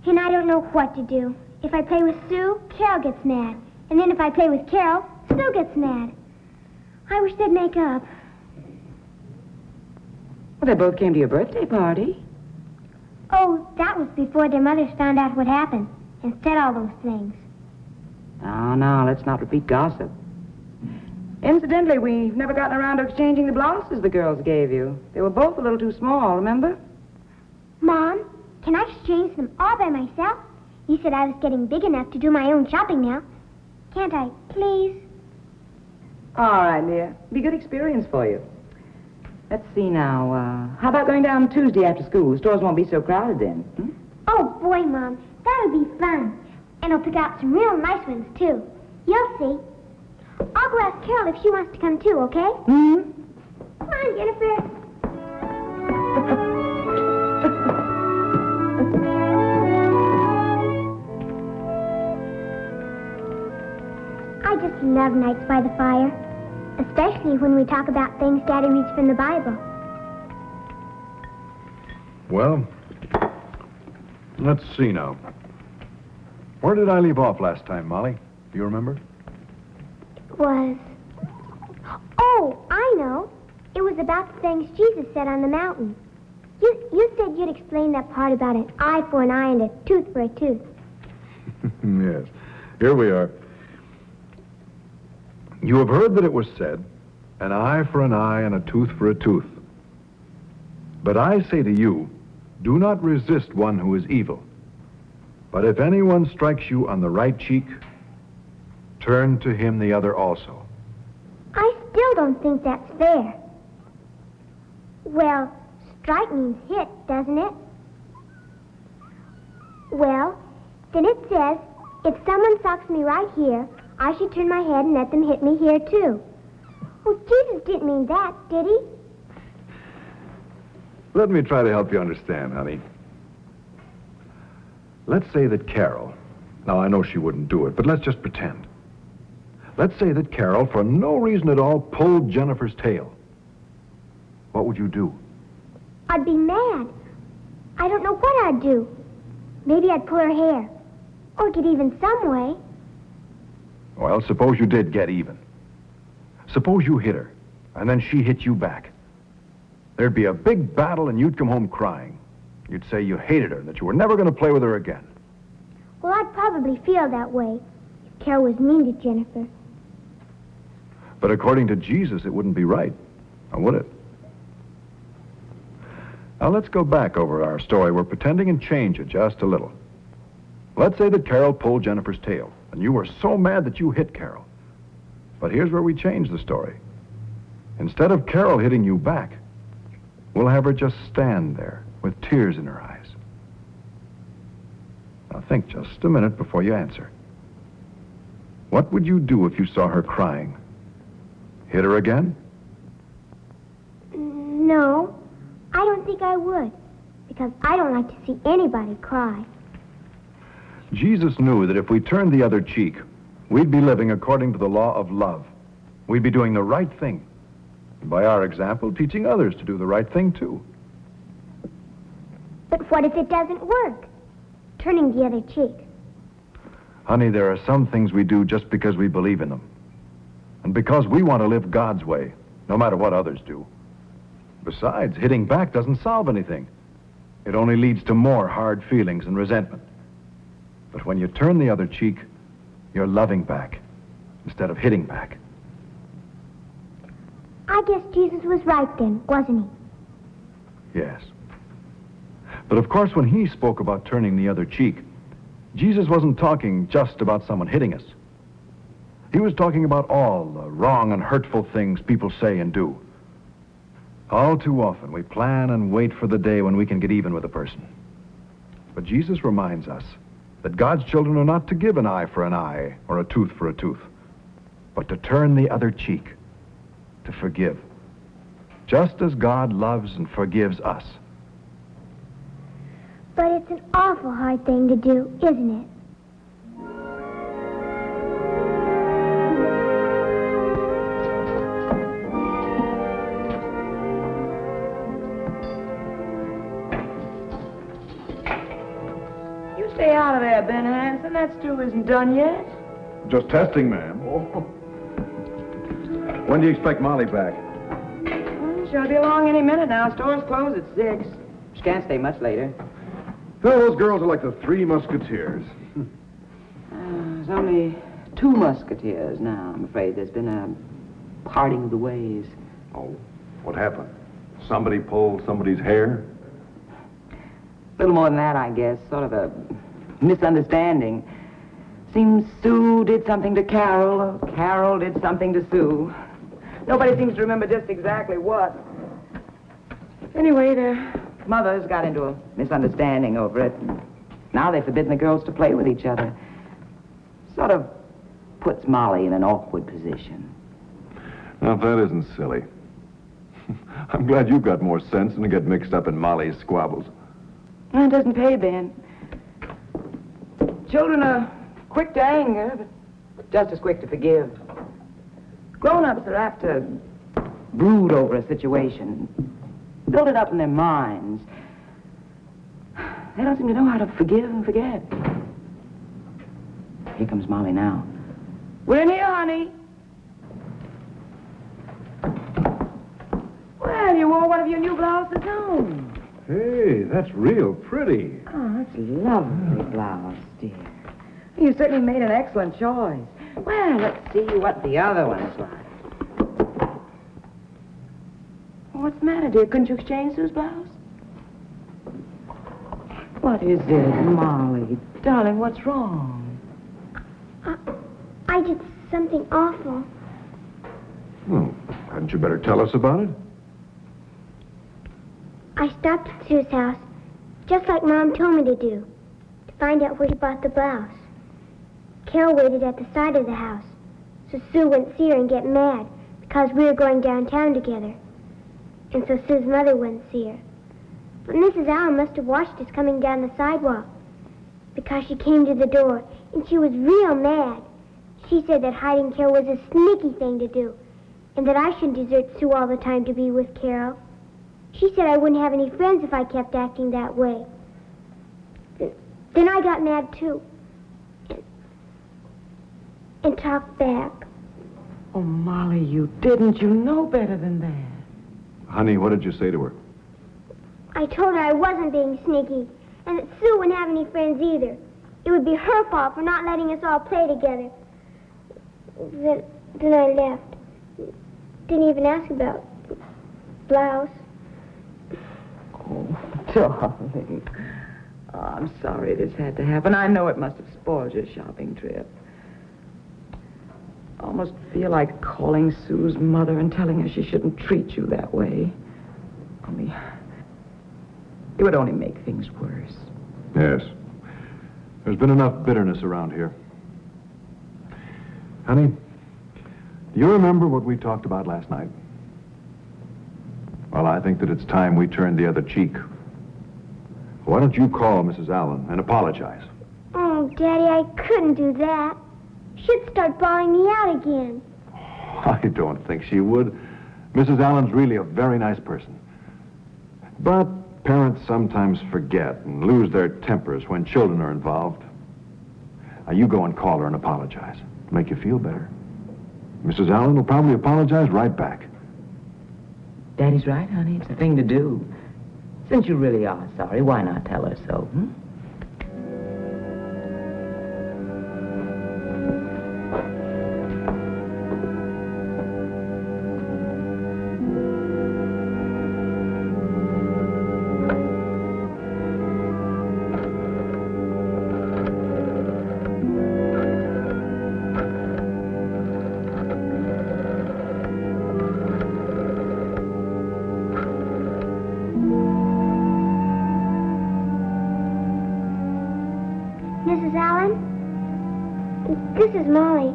And I don't know what to do. If I play with Sue, Carol gets mad. And then if I play with Carol, Sue gets mad. I wish they'd make up.
Well, they both came to your birthday party.
Oh, that was before their mothers found out what happened and said all those things.
No, let's not repeat gossip. Incidentally, we've never gotten around to exchanging the blouses the girls gave you. They were both a little too small, remember?
Mom, can I exchange them all by myself? You said I was getting big enough to do my own shopping now. Can't I, please?
All right, dear. Be a good experience for you. Let's see now. How about going down Tuesday after school? The stores won't be so crowded then. Hmm?
Oh, boy, Mom. That would be fun. And I'll pick out some real nice ones, too. You'll see. I'll go ask Carol if she wants to come, too, okay?
Mm-hmm.
Come on, Jennifer. I just love nights by the fire, especially when we talk about things Daddy reads from the Bible.
Well, let's see now. Where did I leave off last time, Molly? Do you remember?
Was... Oh, I know. It was about the things Jesus said on the mountain. You said you'd explain that part about an eye for an eye and a tooth for a tooth.
Yes. Here we are. You have heard that it was said, an eye for an eye and a tooth for a tooth. But I say to you, do not resist one who is evil. But if anyone strikes you on the right cheek, turn to him the other also.
I still don't think that's fair. Well, strike means hit, doesn't it? Well, then it says, if someone socks me right here, I should turn my head and let them hit me here too. Well, Jesus didn't mean that, did he?
Let me try to help you understand, honey. Let's say that Carol, now I know she wouldn't do it, but let's just pretend. Let's say that Carol, for no reason at all, pulled Jennifer's tail. What would you do?
I'd be mad. I don't know what I'd do. Maybe I'd pull her hair. Or get even some way.
Well, suppose you did get even. Suppose you hit her, and then she hit you back. There'd be a big battle, and you'd come home crying. You'd say you hated her, and that you were never going to play with her again.
Well, I'd probably feel that way if Carol was mean to Jennifer.
But according to Jesus, it wouldn't be right, now would it? Now, let's go back over our story. We're pretending and change it just a little. Let's say that Carol pulled Jennifer's tail, and you were so mad that you hit Carol. But here's where we change the story. Instead of Carol hitting you back, we'll have her just stand there with tears in her eyes. Now, think just a minute before you answer. What would you do if you saw her crying? Hit her again?
No, I don't think I would, because I don't like to see anybody cry.
Jesus knew that if we turned the other cheek, we'd be living according to the law of love. We'd be doing the right thing. And by our example, teaching others to do the right thing, too.
But what if it doesn't work? Turning the other cheek.
Honey, there are some things we do just because we believe in them. And because we want to live God's way, no matter what others do. Besides, hitting back doesn't solve anything. It only leads to more hard feelings and resentment. But when you turn the other cheek, you're loving back instead of hitting back.
I guess Jesus was right then, wasn't he?
Yes. But of course, when he spoke about turning the other cheek, Jesus wasn't talking just about someone hitting us. He was talking about all the wrong and hurtful things people say and do. All too often, we plan and wait for the day when we can get even with a person. But Jesus reminds us that God's children are not to give an eye for an eye or a tooth for a tooth, but to turn the other cheek, to forgive, just as God loves and forgives us.
But it's an awful hard thing to do, isn't it?
You stay out of there, Ben Hanson. That stew isn't done yet.
Just testing, ma'am. When do you expect Molly back?
She'll be along any minute now. Stores close at 6. She can't stay much later.
Well, those girls are like the Three Musketeers.
There's only 2 musketeers now. I'm afraid there's been a parting of the ways.
Oh, what happened? Somebody pulled somebody's hair?
A little more than that, I guess. Sort of a misunderstanding. Seems Sue did something to Carol, or Carol did something to Sue. Nobody seems to remember just exactly what. Anyway, their mothers got into a misunderstanding over it. Now they've forbidden the girls to play with each other. Sort of puts Molly in an awkward position.
Now, if that isn't silly. I'm glad you've got more sense than to get mixed up in Molly's squabbles.
Well, it doesn't pay, Ben. Children are quick to anger, but just as quick to forgive. Grown-ups are apt to brood over a situation, build it up in their minds. They don't seem to know how to forgive and forget. Here comes Molly now. We're in here, honey. Well, you wore one of your new blouses home.
Hey, that's real pretty.
Oh, that's a lovely blouse, dear. You certainly made an excellent choice. Well, let's see what the other one's like. What's the matter, dear? Couldn't you exchange Sue's blouse? What is it, Molly? Darling, what's wrong?
I did something awful.
Well, hadn't you better tell us about it?
I stopped at Sue's house, just like Mom told me to do, to find out where she bought the blouse. Carol waited at the side of the house, so Sue wouldn't see her and get mad because we were going downtown together. And so Sue's mother wouldn't see her. But Mrs. Allen must have watched us coming down the sidewalk because she came to the door and she was real mad. She said that hiding Carol was a sneaky thing to do and that I shouldn't desert Sue all the time to be with Carol. She said I wouldn't have any friends if I kept acting that way. Then I got mad too and talked back.
Oh, Molly, you didn't. You know better than that.
Honey, what did you say to her?
I told her I wasn't being sneaky and that Sue wouldn't have any friends either. It would be her fault for not letting us all play together. Then I left. Didn't even ask about blouse.
Oh, darling. Oh, I'm sorry this had to happen. I know it must have spoiled your shopping trip. I almost feel like calling Sue's mother and telling her she shouldn't treat you that way. Only, it would only make things worse.
Yes. There's been enough bitterness around here. Honey, do you remember what we talked about last night? Well, I think that it's time we turned the other cheek. Why don't you call Mrs. Allen and apologize?
Oh, Daddy, I couldn't do that. She'd start bawling me out again.
I don't think she would. Mrs. Allen's really a very nice person. But parents sometimes forget and lose their tempers when children are involved. Now, you go and call her and apologize. Make you feel better. Mrs. Allen will probably apologize right back.
Daddy's right, honey. It's the thing to do. Since you really are sorry, why not tell her so, hmm?
Mrs. Allen? This is Molly.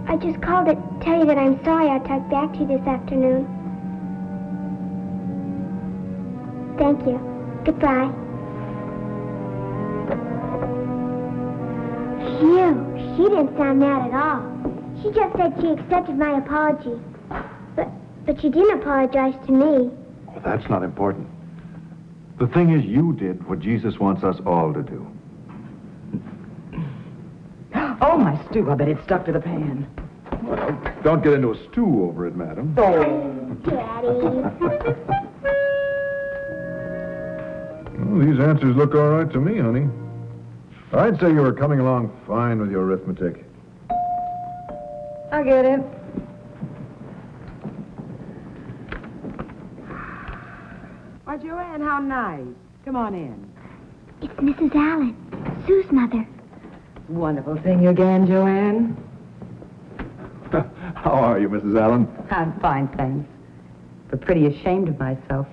I just called to tell you that I'm sorry I talked back to you this afternoon. Thank you. Goodbye. Phew, she didn't sound mad at all. She just said she accepted my apology. But she didn't apologize to me.
Oh, that's not important. The thing is, you did what Jesus wants us all to do.
Oh, my stew. I bet it's stuck to the pan.
Well, don't get into a stew over it, madam.
Oh, Daddy.
Well, these answers look all right to me, honey. I'd say you were coming along fine with your arithmetic.
I get it. Why, Joanne, how nice. Come on in.
It's Mrs. Allen, Sue's mother.
Wonderful seeing you again, Joanne.
How are you, Mrs. Allen?
I'm fine, thanks. But pretty ashamed of myself.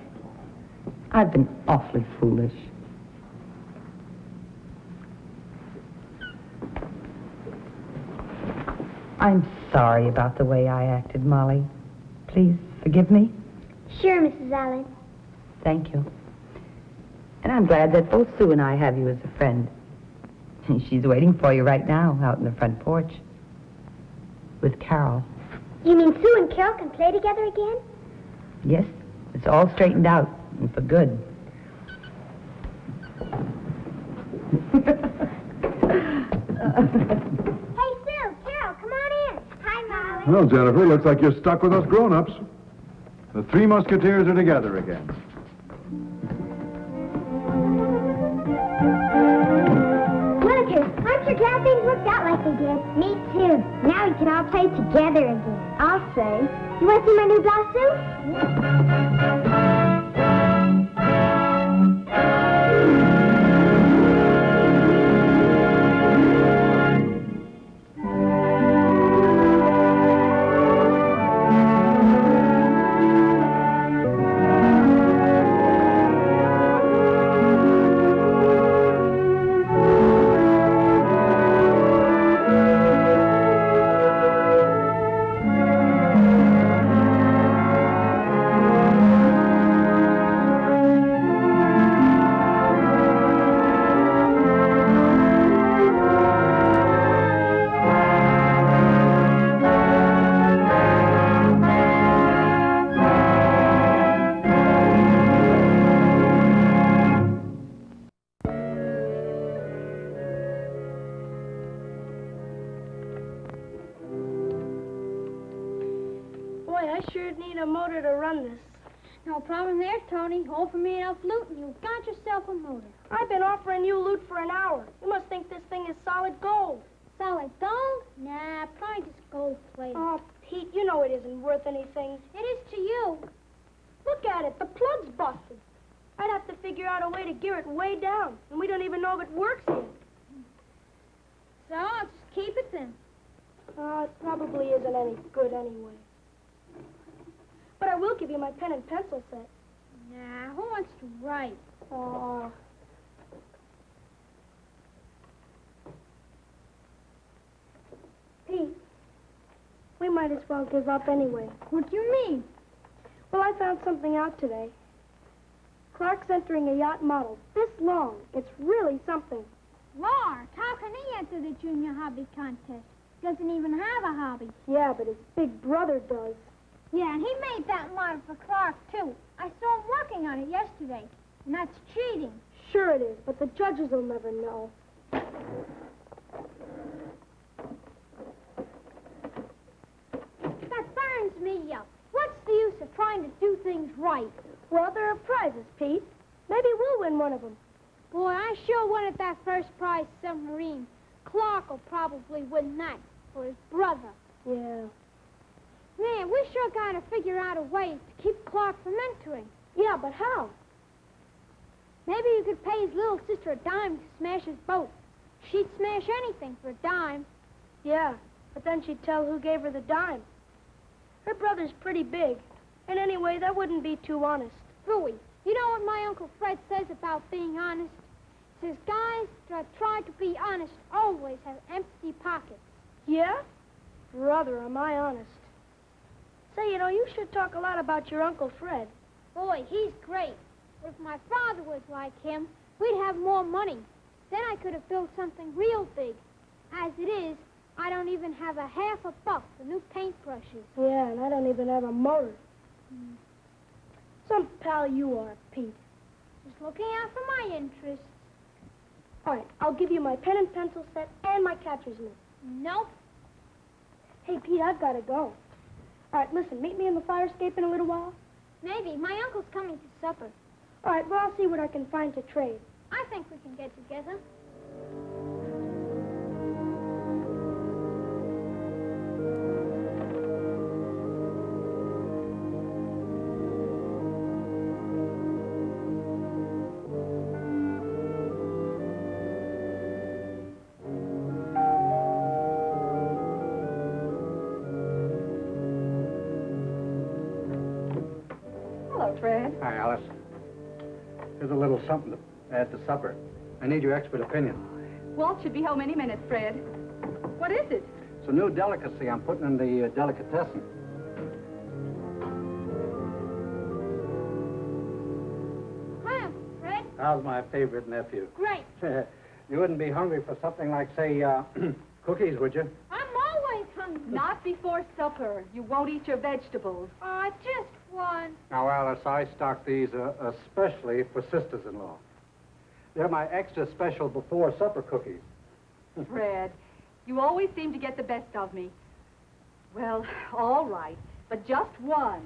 I've been awfully foolish. I'm sorry about the way I acted, Molly. Please forgive me.
Sure, Mrs. Allen.
Thank you. And I'm glad that both Sue and I have you as a friend. She's waiting for you right now out in the front porch with Carol.
You mean Sue and Carol can play together again?
Yes, it's all straightened out and for good.
Hey, Sue, Carol, come on in. Hi, Molly.
Well, Jennifer, looks like you're stuck with us grown-ups. The Three Musketeers are together again.
Willikers, aren't you glad things worked out like they did? Me too. Now we can all play together again. I'll say. You want to see my new blouse, Sue?
I sure need a motor to run this.
No problem there, Tony. Offer me enough loot and you've got yourself a motor.
I've been offering you loot for an hour. You must think this thing is solid gold.
Solid gold? Nah, probably just gold plated.
Oh, Pete, you know it isn't worth anything.
It is to you.
Look at it. The plug's busted. I'd have to figure out a way to gear it way down, and we don't even know if it works yet.
So, I'll just keep it then.
It probably isn't any good anyway. But I will give you my pen and pencil set.
Nah, who wants to write?
Oh. Pete, we might as well give up anyway.
What do you mean?
Well, I found something out today. Clark's entering a yacht model this long. It's really something.
Lord, how can he enter the junior hobby contest? Doesn't even have a hobby.
Yeah, but his big brother does.
Yeah, and he made that model for Clark, too. I saw him working on it yesterday. And that's cheating.
Sure it is, but the judges will never know.
That burns me up. What's the use of trying to do things right?
Well, there are prizes, Pete. Maybe we'll win one of them.
Boy, I sure wanted that first prize submarine. Clark will probably win that for his brother.
Yeah.
Man, we sure got to figure out a way to keep Clark from entering.
Yeah, but how?
Maybe you could pay his little sister a dime to smash his boat. She'd smash anything for a dime.
Yeah, but then she'd tell who gave her the dime. Her brother's pretty big. And anyway, that wouldn't be too honest.
Phooey, you know what my Uncle Fred says about being honest? He says guys that try to be honest always have empty pockets.
Yeah? Brother, am I honest? Say, you know, you should talk a lot about your Uncle Fred.
Boy, he's great. If my father was like him, we'd have more money. Then I could have built something real big. As it is, I don't even have a half a buck for new paintbrushes.
Yeah, and I don't even have a motor. Some pal you are, Pete.
Just looking out for my interests.
All right, I'll give you my pen and pencil set and my catcher's mitt.
Nope.
Hey, Pete, I've got to go. All right, listen, meet me in the fire escape in a little while.
Maybe. My uncle's coming to supper.
All right, well, I'll see what I can find to trade.
I think we can get together.
Fred?
Hi, Alice. Here's a little something to add to supper. I need your expert opinion.
Walt should be home any minute, Fred. What is it?
It's a new delicacy I'm putting in the delicatessen.
Hi, Uncle Fred.
How's my favorite nephew?
Great.
You wouldn't be hungry for something like, say, cookies, would you?
I'm always hungry.
Not before supper. You won't eat your vegetables.
Just one.
Now, Alice, I stock these especially for sisters-in-law. They're my extra special before supper cookies.
Fred, you always seem to get the best of me. Well, all right, but just one.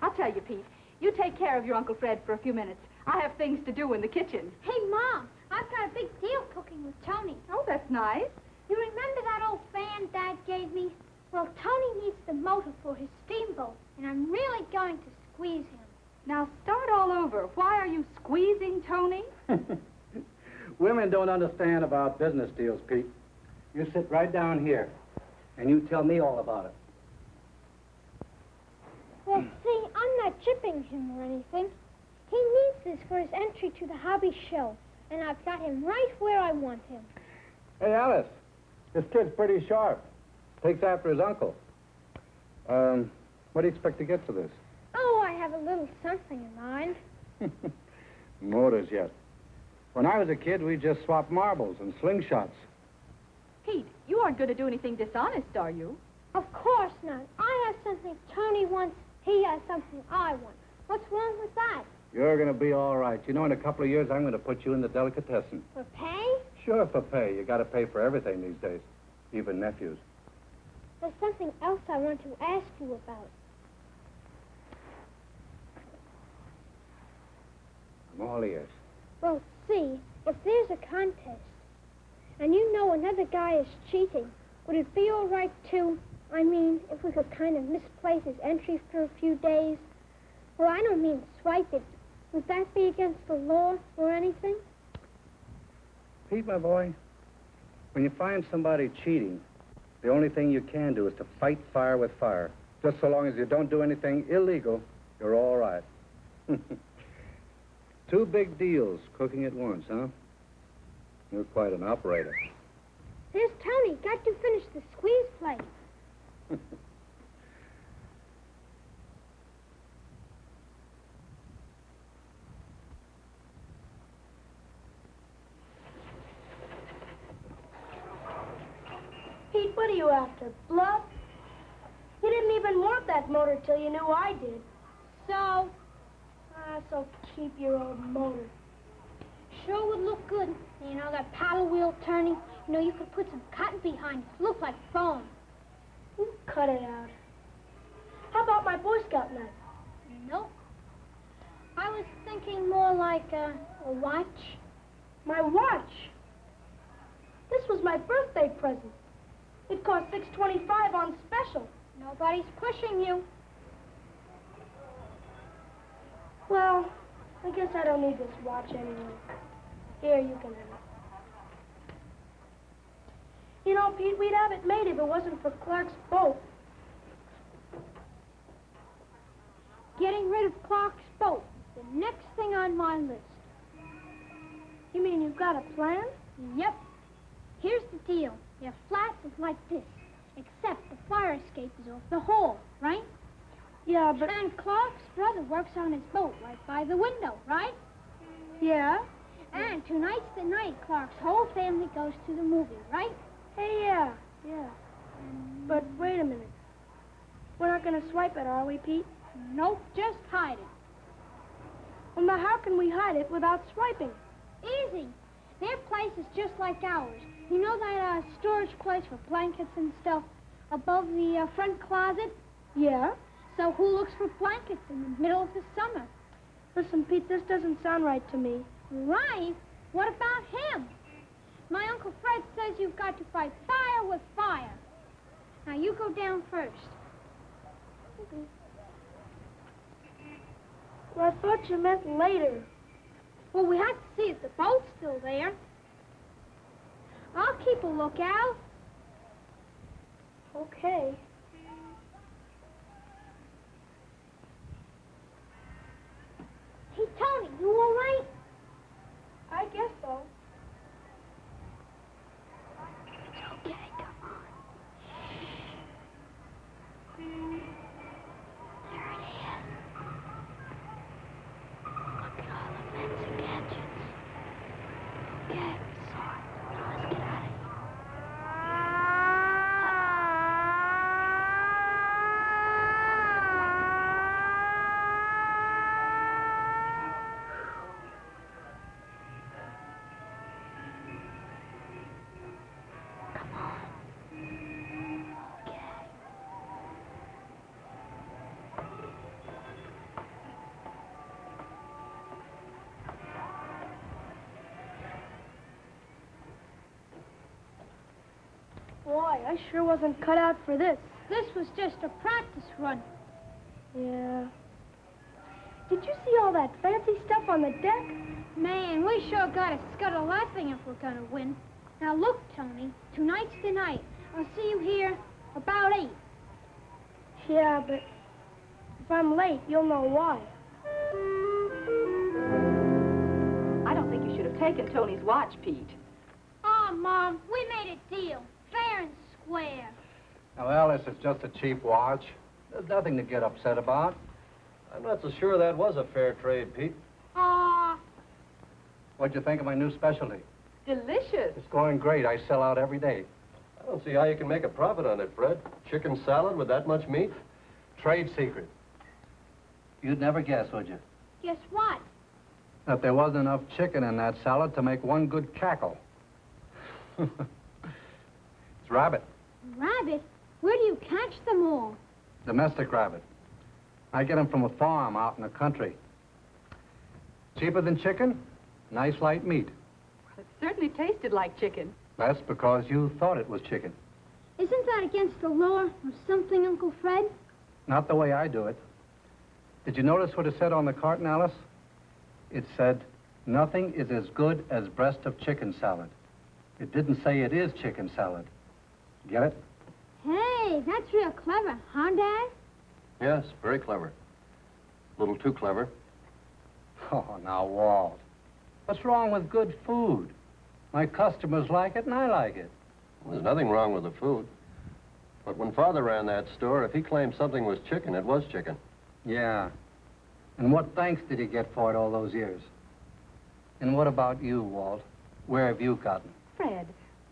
I'll tell you, Pete, you take care of your Uncle Fred for a few minutes. I have things to do in the kitchen.
Hey, Mom, I've got a big deal cooking with Tony.
Oh, that's nice.
You remember that old fan Dad gave me? Well, Tony needs the motor for his steamboat, and I'm really going to squeeze him.
Now, start all over. Why are you squeezing Tony?
Women don't understand about business deals, Pete. You sit right down here, and you tell me all about it.
Well, see, I'm not chipping him or anything. He needs this for his entry to the hobby show, and I've got him right where I want him.
Hey, Alice, this kid's pretty sharp. Takes after his uncle. What do you expect to get for this?
Oh, I have a little something in mind.
Motors yet. When I was a kid, we just swapped marbles and slingshots.
Pete, you aren't going to do anything dishonest, are you?
Of course not. I have something Tony wants. He has something I want. What's wrong with that?
You're going to be all right. You know, in a couple of years, I'm going to put you in the delicatessen.
For pay?
Sure, for pay. You got to pay for everything these days, even nephews.
there's something else I want to ask you about.
I'm all ears.
Well, see, if there's a contest, and you know another guy is cheating, would it be all right to, I mean, if we could kind of misplace his entry for a few days? Well, I don't mean swipe it. Would that be against the law or anything?
Pete, my boy, when you find somebody cheating, the only thing you can do is to fight fire with fire. Just so long as you don't do anything illegal, you're all right. 2 big deals cooking at once, huh? You're quite an operator.
There's Tony. Got to finish the squeeze plate.
Pete, what are you after? Blood? You didn't even want that motor till you knew I did.
So?
So keep your old motor.
Sure would look good. You know, that paddle wheel turning. You know, you could put some cotton behind it. Look like foam.
You cut it out. How about my Boy Scout knife?
Nope. I was thinking more like a watch.
My watch? This was my birthday present. It cost $6.25 on special.
Nobody's pushing you.
Well, I guess I don't need this watch anymore. Here, you can have it. You know, Pete, we'd have it made if it wasn't for Clark's boat.
Getting rid of Clark's boat. The next thing on my list.
You mean you've got a plan?
Yep. Here's the deal. Your flat is like this, except the fire escape is off the hole, right?
Yeah, but...
And Clark's brother works on his boat right by the window, right?
Yeah.
And tonight's the night Clark's whole family goes to the movie, right?
Hey, yeah. But wait a minute. We're not going to swipe it, are we, Pete?
Nope, just hide it.
Well, now how can we hide it without swiping?
Easy. Their place is just like ours. You know that storage place for blankets and stuff above the front closet?
Yeah.
So who looks for blankets in the middle of the summer?
Listen, Pete, this doesn't sound right to me.
Right? What about him? My Uncle Fred says you've got to fight fire with fire. Now, you go down first.
Okay. Well, I thought you meant later.
Well, we have to see if the boat's still there. I'll keep a lookout.
Okay.
Hey, Tony, you all right?
I guess so.
Okay, come on. There it is. Look at all the fancy gadgets. Okay, we saw it. Now let's get out of here.
Boy, I sure wasn't cut out for this.
This was just a practice run.
Yeah. Did you see all that fancy stuff on the deck?
Man, we sure gotta scuttle that thing if we're gonna win. Now look, Tony, tonight's the night. I'll see you here about 8.
Yeah, but if I'm late, you'll know why.
I don't think you should have taken Tony's watch, Pete.
Oh, Mom, we made a deal. Fair and square.
Now, Alice, it's just a cheap watch. There's nothing to get upset about.
I'm not so sure that was a fair trade, Pete.
Aw.
What'd you think of my new specialty?
Delicious.
It's going great. I sell out every day.
I don't see how you can make a profit on it, Fred. Chicken salad with that much meat?
Trade secret. You'd never guess, would you?
Guess what?
That there wasn't enough chicken in that salad to make one good cackle. It's rabbit.
Rabbit? Where do you catch them all?
Domestic rabbit. I get them from a farm out in the country. Cheaper than chicken, nice light meat.
It certainly tasted like chicken.
That's because you thought it was chicken.
Isn't that against the law or something, Uncle Fred?
Not the way I do it. Did you notice what it said on the carton, Alice? It said, nothing is as good as breast of chicken salad. It didn't say it is chicken salad. Get it?
Hey, that's real clever, huh, Dad?
Yes, very clever. A little too clever.
Oh, now, Walt. What's wrong with good food? My customers like it, and I like it.
There's nothing wrong with the food. But when Father ran that store, if he claimed something was chicken, it was chicken.
Yeah. And what thanks did he get for it all those years? And what about you, Walt? Where have you gotten?
Fred,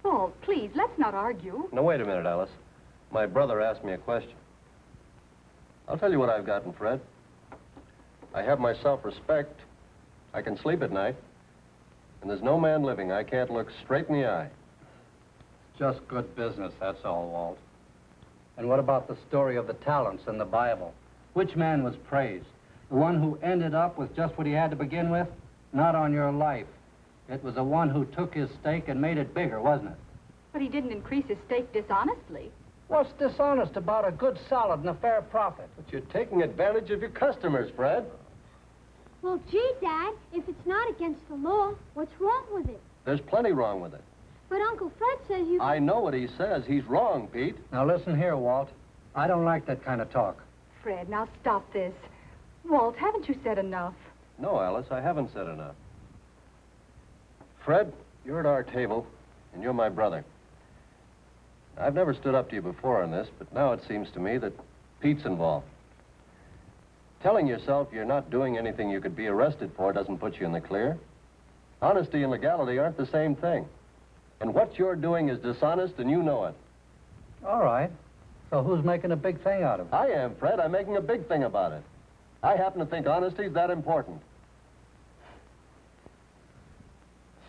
Walt, please, let's not argue.
Now, wait a minute, Alice. My brother asked me a question. I'll tell you what I've gotten, Fred. I have my self-respect. I can sleep at night. And there's no man living I can't look straight in the eye.
Just good business, that's all, Walt. And what about the story of the talents in the Bible? Which man was praised? The one who ended up with just what he had to begin with? Not on your life. It was the one who took his stake and made it bigger, wasn't it?
But he didn't increase his stake dishonestly.
What's dishonest about a good salad and a fair profit?
But you're taking advantage of your customers, Fred.
Well, gee, Dad, if it's not against the law, what's wrong with it?
There's plenty wrong with it.
But Uncle Fred says you...
I know what he says. He's wrong, Pete.
Now listen here, Walt. I don't like that kind of talk.
Fred, now stop this. Walt, haven't you said enough?
No, Alice, I haven't said enough. Fred, you're at our table, and you're my brother. I've never stood up to you before on this, but now it seems to me that Pete's involved. Telling yourself you're not doing anything you could be arrested for doesn't put you in the clear. Honesty and legality aren't the same thing. And what you're doing is dishonest, and you know it.
All right. So who's making a big thing out of it?
I am, Fred. I'm making a big thing about it. I happen to think honesty's that important.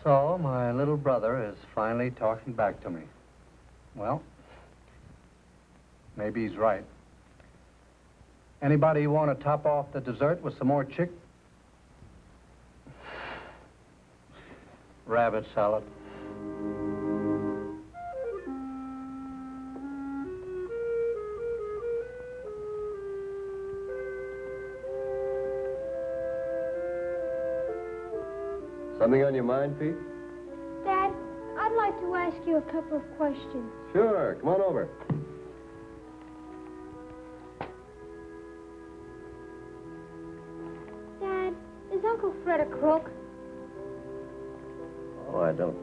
So my little brother is finally talking back to me. Well, maybe he's right. Anybody want to top off the dessert with some more chick? Rabbit salad.
Something on your mind, Pete?
Dad, I'd like to ask you a couple of questions.
Sure. Come on over.
Dad, is Uncle Fred a crook?
Oh, I don't.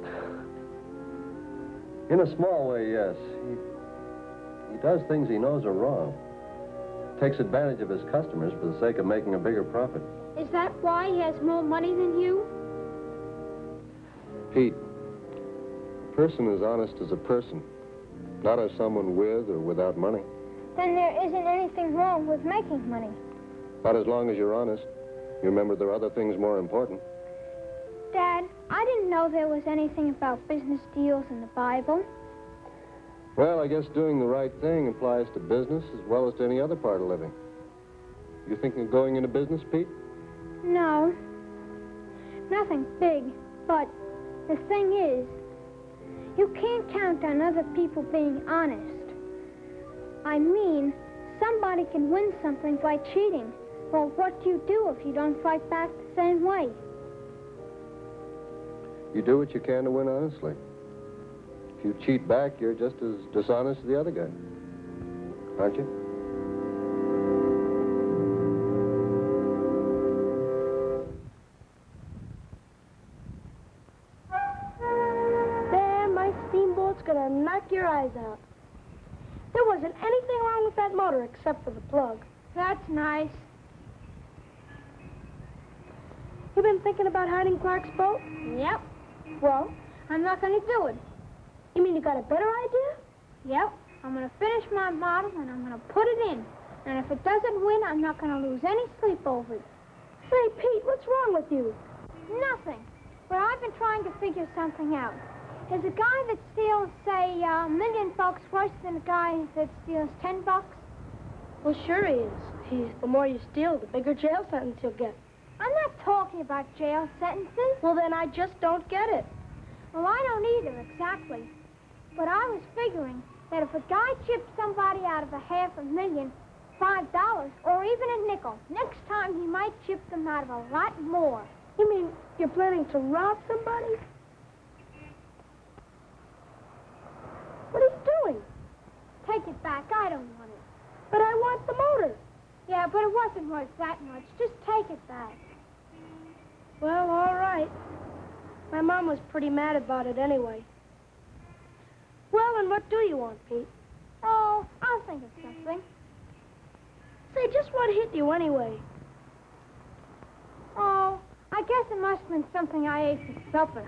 In a small way, yes. He does things he knows are wrong. Takes advantage of his customers for the sake of making a bigger profit.
Is that why he has more money than you?
Pete, a person is honest as a person, not as someone with or without money.
Then there isn't anything wrong with making money.
Not as long as you're honest. You remember there are other things more important.
Dad, I didn't know there was anything about business deals in the Bible.
Well, I guess doing the right thing applies to business as well as to any other part of living. You thinking of going into business, Pete?
No. Nothing big, but the thing is, you can't count on other people being honest. I mean, somebody can win something by cheating. Well, what do you do if you don't fight back the same way?
You do what you can to win honestly. If you cheat back, you're just as dishonest as the other guy. Aren't you?
There, my steamboat's gonna knock your eyes out. There wasn't anything wrong with that motor except for the plug.
That's nice.
You been thinking about hiding Clark's boat?
Yep.
Well,
I'm not going to do it.
you mean you got a better idea?
Yep. I'm going to finish my model, and I'm going to put it in. And if it doesn't win, I'm not going to lose any sleep over it.
Say, Pete, what's wrong with you?
Nothing. But I've been trying to figure something out. Is a guy that steals, say, $1 million worse than a guy that steals $10?
Well, sure he is. The more you steal, the bigger jail sentence you'll get.
I'm not talking about jail sentences.
Well, then I just don't get it.
Well, I don't either, exactly. But I was figuring that if a guy chipped somebody out of $500,000, $5, or even a nickel, next time he might chip them out of a lot more.
You mean you're planning to rob somebody? What are you doing?
Take it back. I don't want it.
But I want the motor.
Yeah, but it wasn't worth that much. Just take it back.
Well, all right. My mom was pretty mad about it anyway. Well, and what do you want, Pete?
Oh, I'll think of something.
Say, just what hit you anyway?
Oh, I guess it must have been something I ate for supper.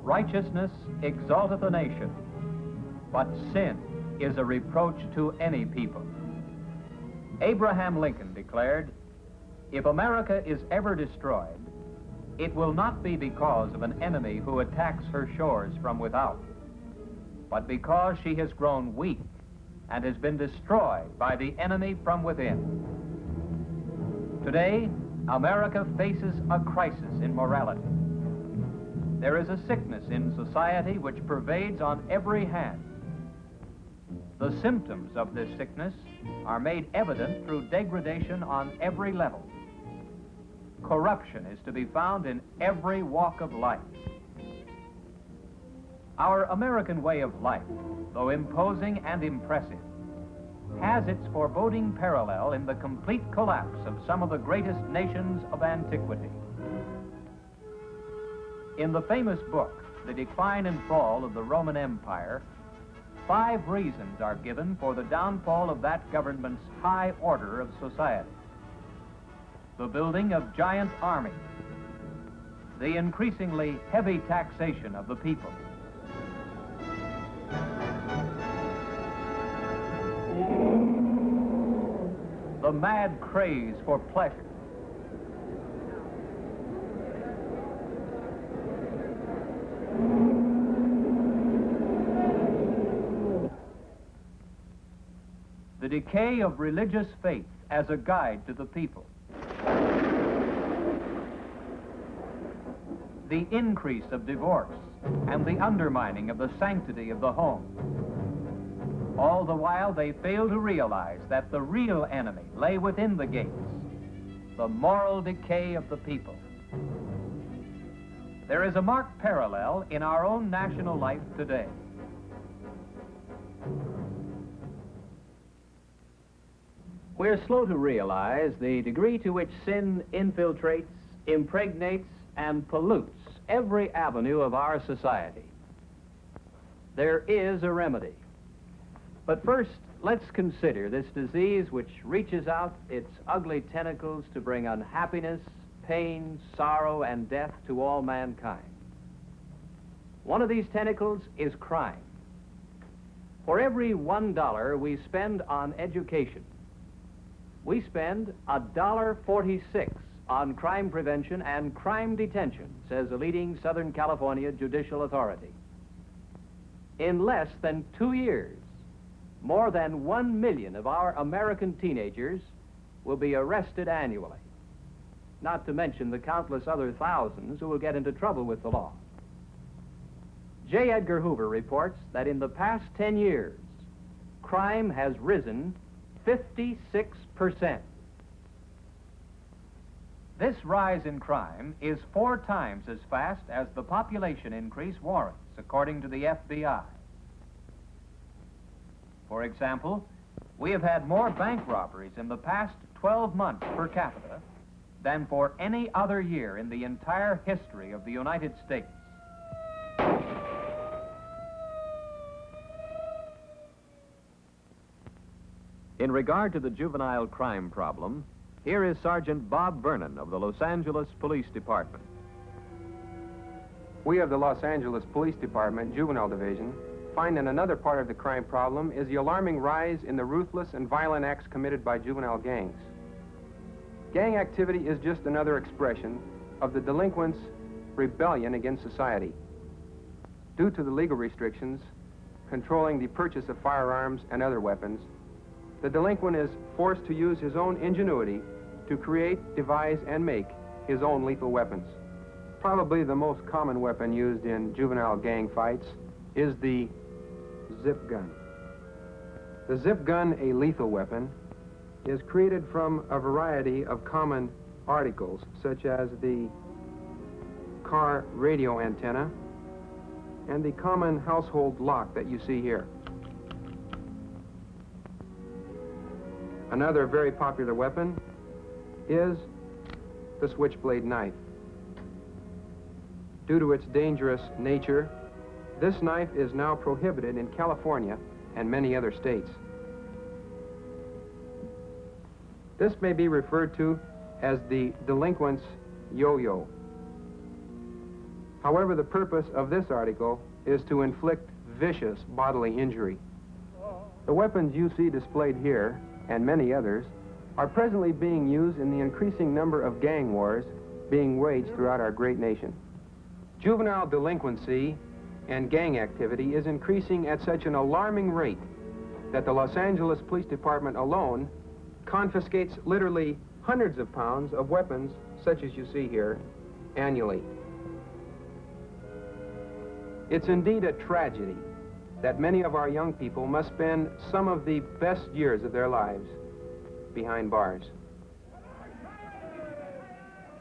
Righteousness exalteth a nation, but sin is a reproach to any people. Abraham Lincoln declared, if America is ever destroyed, it will not be because of an enemy who attacks her shores from without, but because she has grown weak and has been destroyed by the enemy from within. Today, America faces a crisis in morality. There is a sickness in society which pervades on every hand. The symptoms of this sickness are made evident through degradation on every level. Corruption is to be found in every walk of life. Our American way of life, though imposing and impressive, has its foreboding parallel in the complete collapse of some of the greatest nations of antiquity. In the famous book, The Decline and Fall of the Roman Empire, 5 reasons are given for the downfall of that government's high order of society. The building of giant armies, the increasingly heavy taxation of the people, the mad craze for pleasure, the decay of religious faith as a guide to the people, the increase of divorce and the undermining of the sanctity of the home. All the while, they fail to realize that the real enemy lay within the gates, the moral decay of the people. There is a marked parallel in our own national life today. We're slow to realize the degree to which sin infiltrates, impregnates, and pollutes every avenue of our society. There is a remedy. But first, let's consider this disease which reaches out its ugly tentacles to bring unhappiness, pain, sorrow, and death to all mankind. One of these tentacles is crime. For every $1 we spend on education, we spend $1.46 on crime prevention and crime detention, says a leading Southern California judicial authority. In less than 2 years, more than 1 million of our American teenagers will be arrested annually, not to mention the countless other thousands who will get into trouble with the law. J. Edgar Hoover reports that in the past 10 years, crime has risen 56%. This rise in crime is 4 times as fast as the population increase warrants, according to the FBI. For example, we have had more bank robberies in the past 12 months per capita than for any other year in the entire history of the United States. In regard to the juvenile crime problem, here is Sergeant Bob Vernon of the Los Angeles Police Department.
We of the Los Angeles Police Department Juvenile Division find that another part of the crime problem is the alarming rise in the ruthless and violent acts committed by juvenile gangs. Gang activity is just another expression of the delinquents' rebellion against society. Due to the legal restrictions controlling the purchase of firearms and other weapons, the delinquent is forced to use his own ingenuity to create, devise, and make his own lethal weapons. Probably the most common weapon used in juvenile gang fights is the zip gun. The zip gun, a lethal weapon, is created from a variety of common articles, such as the car radio antenna and the common household lock that you see here. Another very popular weapon is the switchblade knife. Due to its dangerous nature, this knife is now prohibited in California and many other states. This may be referred to as the delinquent's yo-yo. However, the purpose of this article is to inflict vicious bodily injury. The weapons you see displayed here, and many others, are presently being used in the increasing number of gang wars being waged throughout our great nation. Juvenile delinquency and gang activity is increasing at such an alarming rate that the Los Angeles Police Department alone confiscates literally hundreds of pounds of weapons, such as you see here, annually. It's indeed a tragedy that many of our young people must spend some of the best years of their lives behind bars.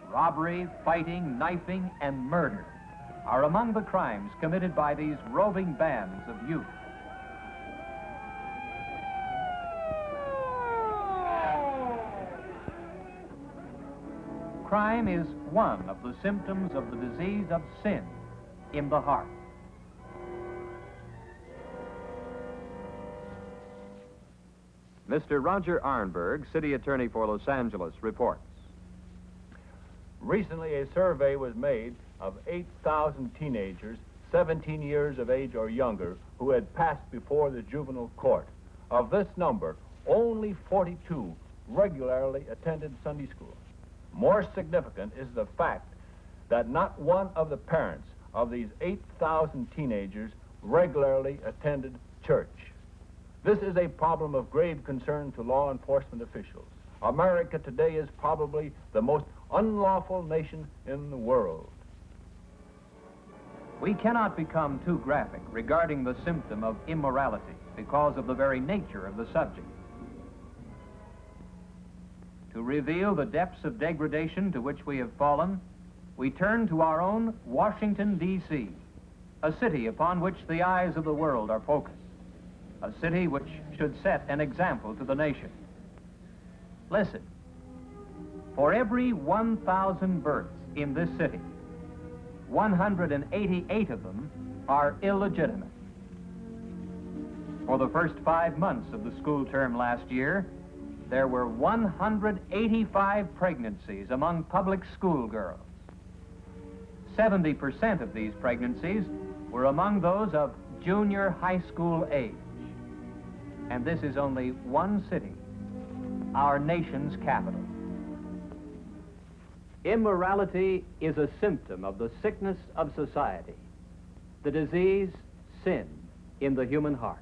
Robbery, fighting, knifing, and murder are among the crimes committed by these roving bands of youth. Crime is one of the symptoms of the disease of sin in the heart. Mr. Roger Arnberg, City Attorney for Los Angeles, reports.
Recently, a survey was made of 8,000 teenagers, 17 years of age or younger, who had passed before the juvenile court. Of this number, only 42 regularly attended Sunday school. More significant is the fact that not one of the parents of these 8,000 teenagers regularly attended church. This is a problem of grave concern to law enforcement officials. America today is probably the most unlawful nation in the world.
We cannot become too graphic regarding the symptom of immorality because of the very nature of the subject. To reveal the depths of degradation to which we have fallen, we turn to our own Washington, D.C., a city upon which the eyes of the world are focused, a city which should set an example to the nation. Listen, for every 1,000 births in this city, 188 of them are illegitimate. For the first 5 months of the school term last year, there were 185 pregnancies among public school girls. 70% of these pregnancies were among those of junior high school age. And this is only one city, our nation's capital. Immorality is a symptom of the sickness of society, the disease, sin, in the human heart.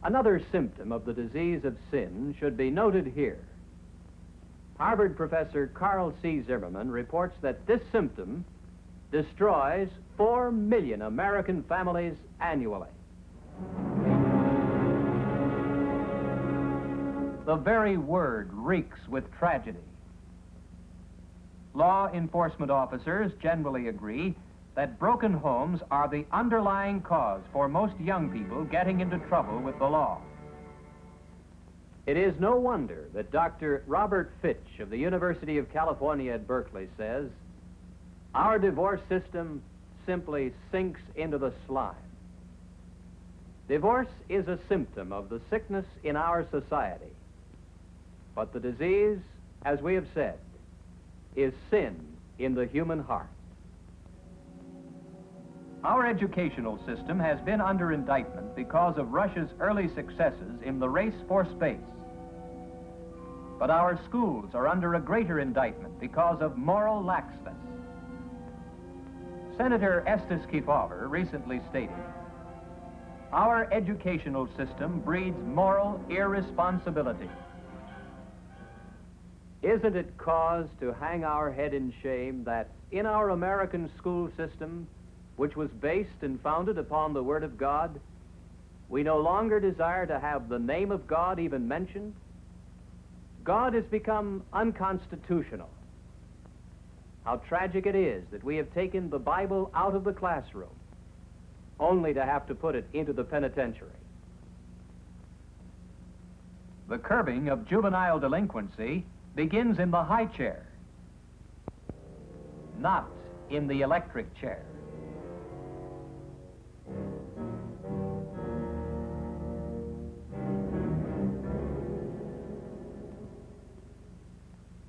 Another symptom of the disease of sin should be noted here. Harvard professor Carl C. Zimmerman reports that this symptom destroys 4 million American families annually. The very word reeks with tragedy. law enforcement officers generally agree that broken homes are the underlying cause for most young people getting into trouble with the law. It is no wonder that Dr. Robert Fitch of the University of California at Berkeley says, our divorce system simply sinks into the slime. Divorce is a symptom of the sickness in our society. But the disease, as we have said, is sin in the human heart. Our educational system has been under indictment because of Russia's early successes in the race for space. But our schools are under a greater indictment because of moral laxness. Senator Estes Kefauver recently stated, our educational system breeds moral irresponsibility. Isn't it cause to hang our head in shame that in our American school system, which was based and founded upon the Word of God, we no longer desire to have the name of God even mentioned? God has become unconstitutional. How tragic it is that we have taken the Bible out of the classroom, only to have to put it into the penitentiary. The curbing of juvenile delinquency begins in the high chair, not in the electric chair.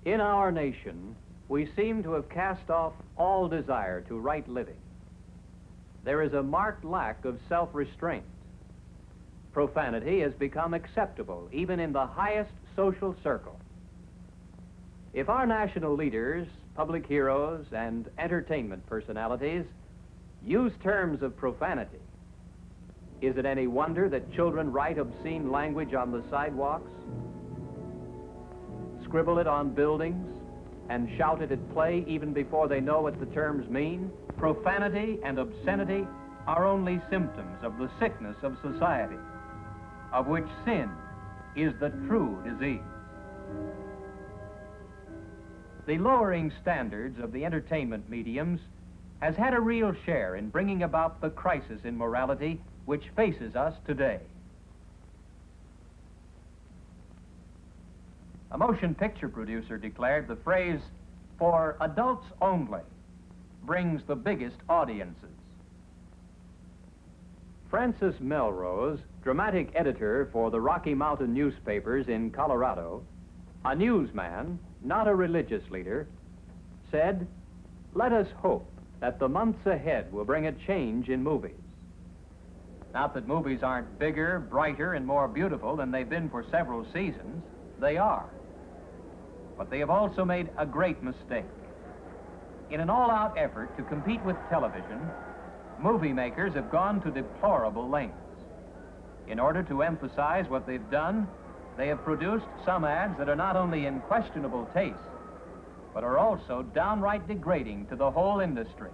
In our nation, we seem to have cast off all desire to right living. There is a marked lack of self-restraint. Profanity has become acceptable even in the highest social circle. If our national leaders, public heroes, and entertainment personalities use terms of profanity, is it any wonder that children write obscene language on the sidewalks, scribble it on buildings, and shout it at play even before they know what the terms mean? Profanity and obscenity are only symptoms of the sickness of society, of which sin is the true disease. The lowering standards of the entertainment mediums has had a real share in bringing about the crisis in morality which faces us today. A motion picture producer declared the phrase, "for adults only," brings the biggest audiences. Francis Melrose, dramatic editor for the Rocky Mountain newspapers in Colorado, a newsman, not a religious leader, said, "Let us hope that the months ahead will bring a change in movies." Not that movies aren't bigger, brighter, and more beautiful than they've been for several seasons. They are. But they have also made a great mistake. In an all-out effort to compete with television, movie makers have gone to deplorable lengths. In order to emphasize what they've done, they have produced some ads that are not only in questionable taste, but are also downright degrading to the whole industry.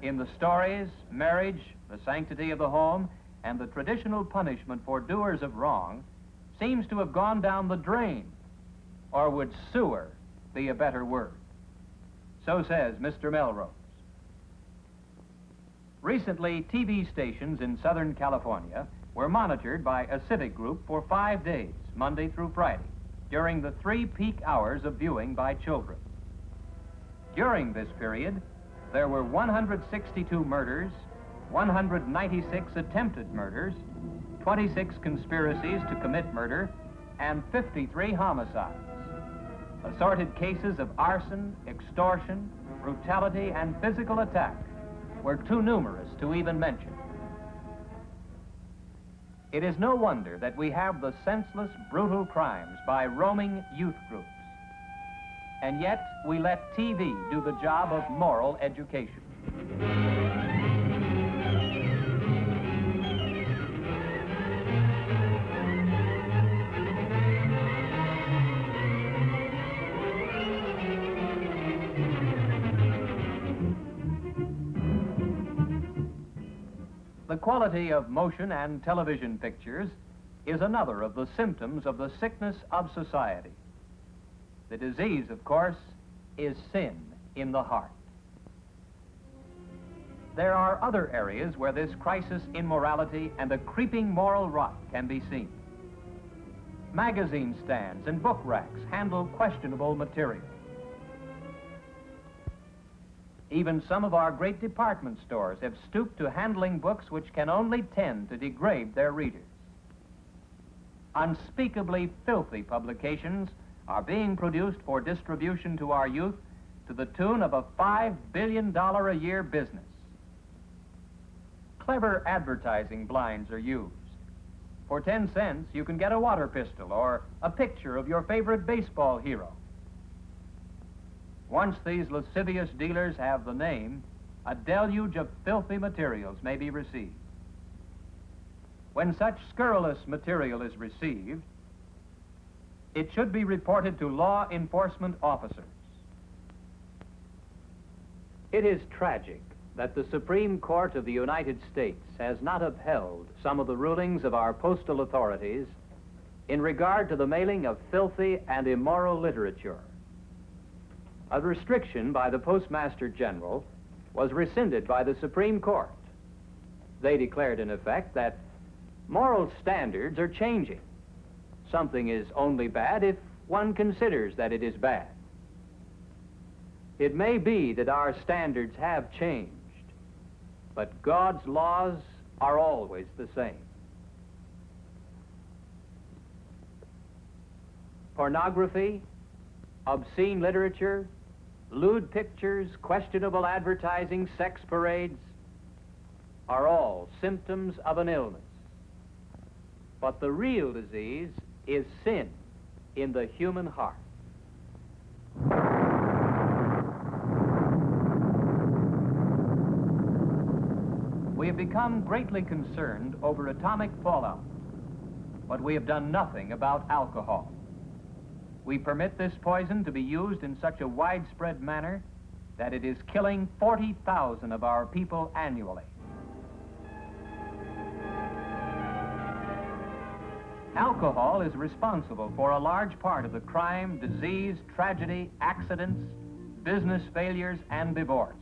In the stories, marriage, the sanctity of the home, and the traditional punishment for doers of wrong seems to have gone down the drain, or would sewer be a better word? So says Mr. Melrose. Recently, TV stations in Southern California were monitored by a civic group for 5 days, Monday through Friday, during the 3 peak hours of viewing by children. During this period, there were 162 murders, 196 attempted murders, 26 conspiracies to commit murder, and 53 homicides. Assorted cases of arson, extortion, brutality, and physical attack were too numerous to even mention. It is no wonder that we have the senseless, brutal crimes by roaming youth groups. And yet, we let TV do the job of moral education. The quality of motion and television pictures is another of the symptoms of the sickness of society. The disease, of course, is sin in the heart. There are other areas where this crisis in morality and a creeping moral rot can be seen. Magazine stands and book racks handle questionable material. Even some of our great department stores have stooped to handling books which can only tend to degrade their readers. Unspeakably filthy publications are being produced for distribution to our youth to the tune of a $5 billion a year business. Clever advertising blinds are used. For 10 cents, you can get a water pistol or a picture of your favorite baseball hero. Once these lascivious dealers have the name, a deluge of filthy materials may be received. When such scurrilous material is received, it should be reported to law enforcement officers. It is tragic that the Supreme Court of the United States has not upheld some of the rulings of our postal authorities in regard to the mailing of filthy and immoral literature. A restriction by the Postmaster General was rescinded by the Supreme Court. They declared, in effect, that moral standards are changing. Something is only bad if one considers that it is bad. It may be that our standards have changed, but God's laws are always the same. Pornography, obscene literature, lewd pictures, questionable advertising, sex parades are all symptoms of an illness. But the real disease is sin in the human heart. We have become greatly concerned over atomic fallout, but we have done nothing about alcohol. We permit this poison to be used in such a widespread manner that it is killing 40,000 of our people annually. Alcohol is responsible for a large part of the crime, disease, tragedy, accidents, business failures, and divorce.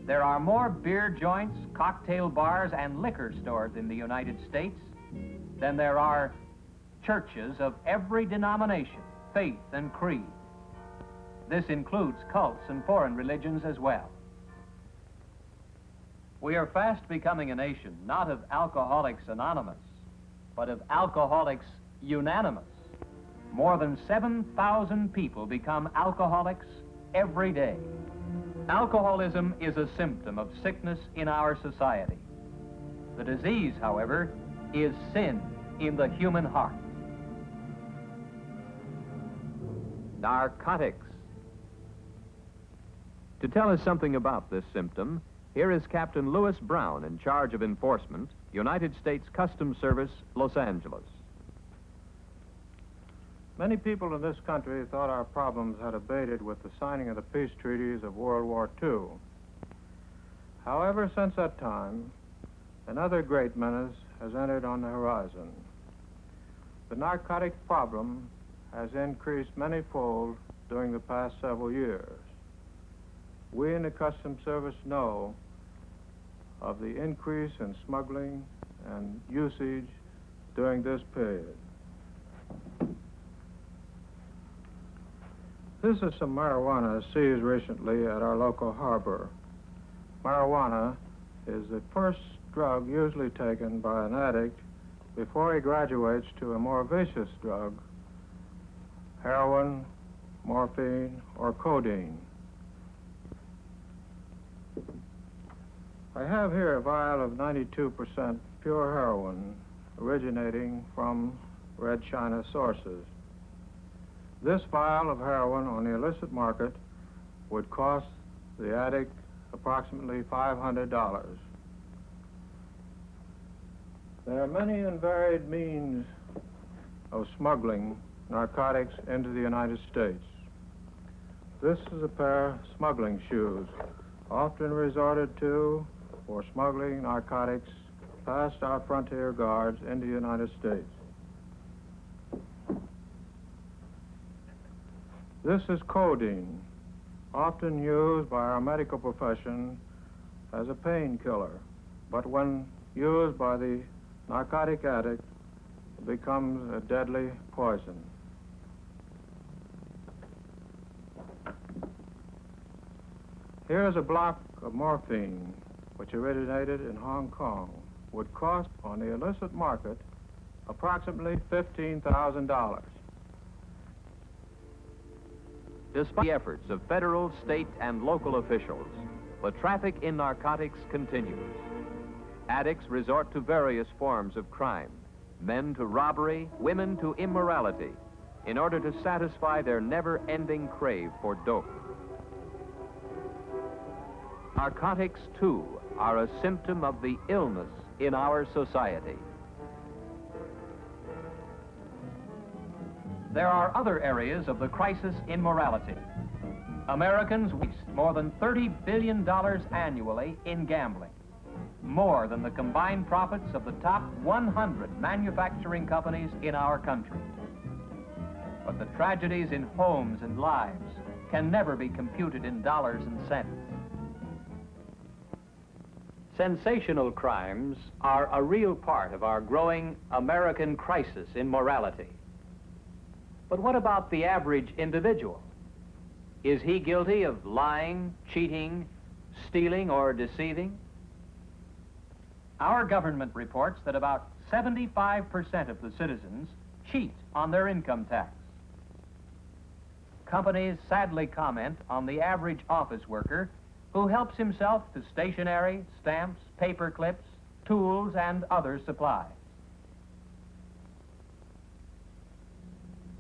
There are more beer joints, cocktail bars, and liquor stores in the United States than there are churches of every denomination, faith, and creed. This includes cults and foreign religions as well. We are fast becoming a nation, not of Alcoholics Anonymous, but of Alcoholics Unanimous. More than 7,000 people become alcoholics every day. Alcoholism is a symptom of sickness in our society. The disease, however, is sin in the human heart. Narcotics. To tell us something about this symptom, here is Captain Lewis Brown, in charge of enforcement, United States Customs Service, Los Angeles.
Many people in this country thought our problems had abated with the signing of the peace treaties of World War II. However, since that time, another great menace has entered on the horizon. The narcotic problem has increased many-fold during the past several years. We in the Customs Service know of the increase in smuggling and usage during this period. This is some marijuana seized recently at our local harbor. Marijuana is the first drug usually taken by an addict before he graduates to a more vicious drug, heroin, morphine, or codeine. I have here a vial of 92% pure heroin originating from Red China sources. This vial of heroin on the illicit market would cost the addict approximately $500. There are many and varied means of smuggling narcotics into the United States. This is a pair of smuggling shoes, often resorted to for smuggling narcotics past our frontier guards into the United States. This is codeine, often used by our medical profession as a painkiller, but when used by the narcotic addict, it becomes a deadly poison. Here's a block of morphine, which originated in Hong Kong, would cost on the illicit market approximately $15,000.
Despite the efforts of federal, state, and local officials, the traffic in narcotics continues. Addicts resort to various forms of crime, men to robbery, women to immorality, in order to satisfy their never-ending crave for dope. Narcotics, too, are a symptom of the illness in our society. There are other areas of the crisis in morality. Americans waste more than $30 billion annually in gambling, more than the combined profits of the top 100 manufacturing companies in our country. But the tragedies in homes and lives can never be computed in dollars and cents. Sensational crimes are a real part of our growing American crisis in morality. But what about the average individual? Is he guilty of lying, cheating, stealing, or deceiving? Our government reports that about 75% of the citizens cheat on their income tax. Companies sadly comment on the average office worker who helps himself to stationery, stamps, paper clips, tools, and other supplies.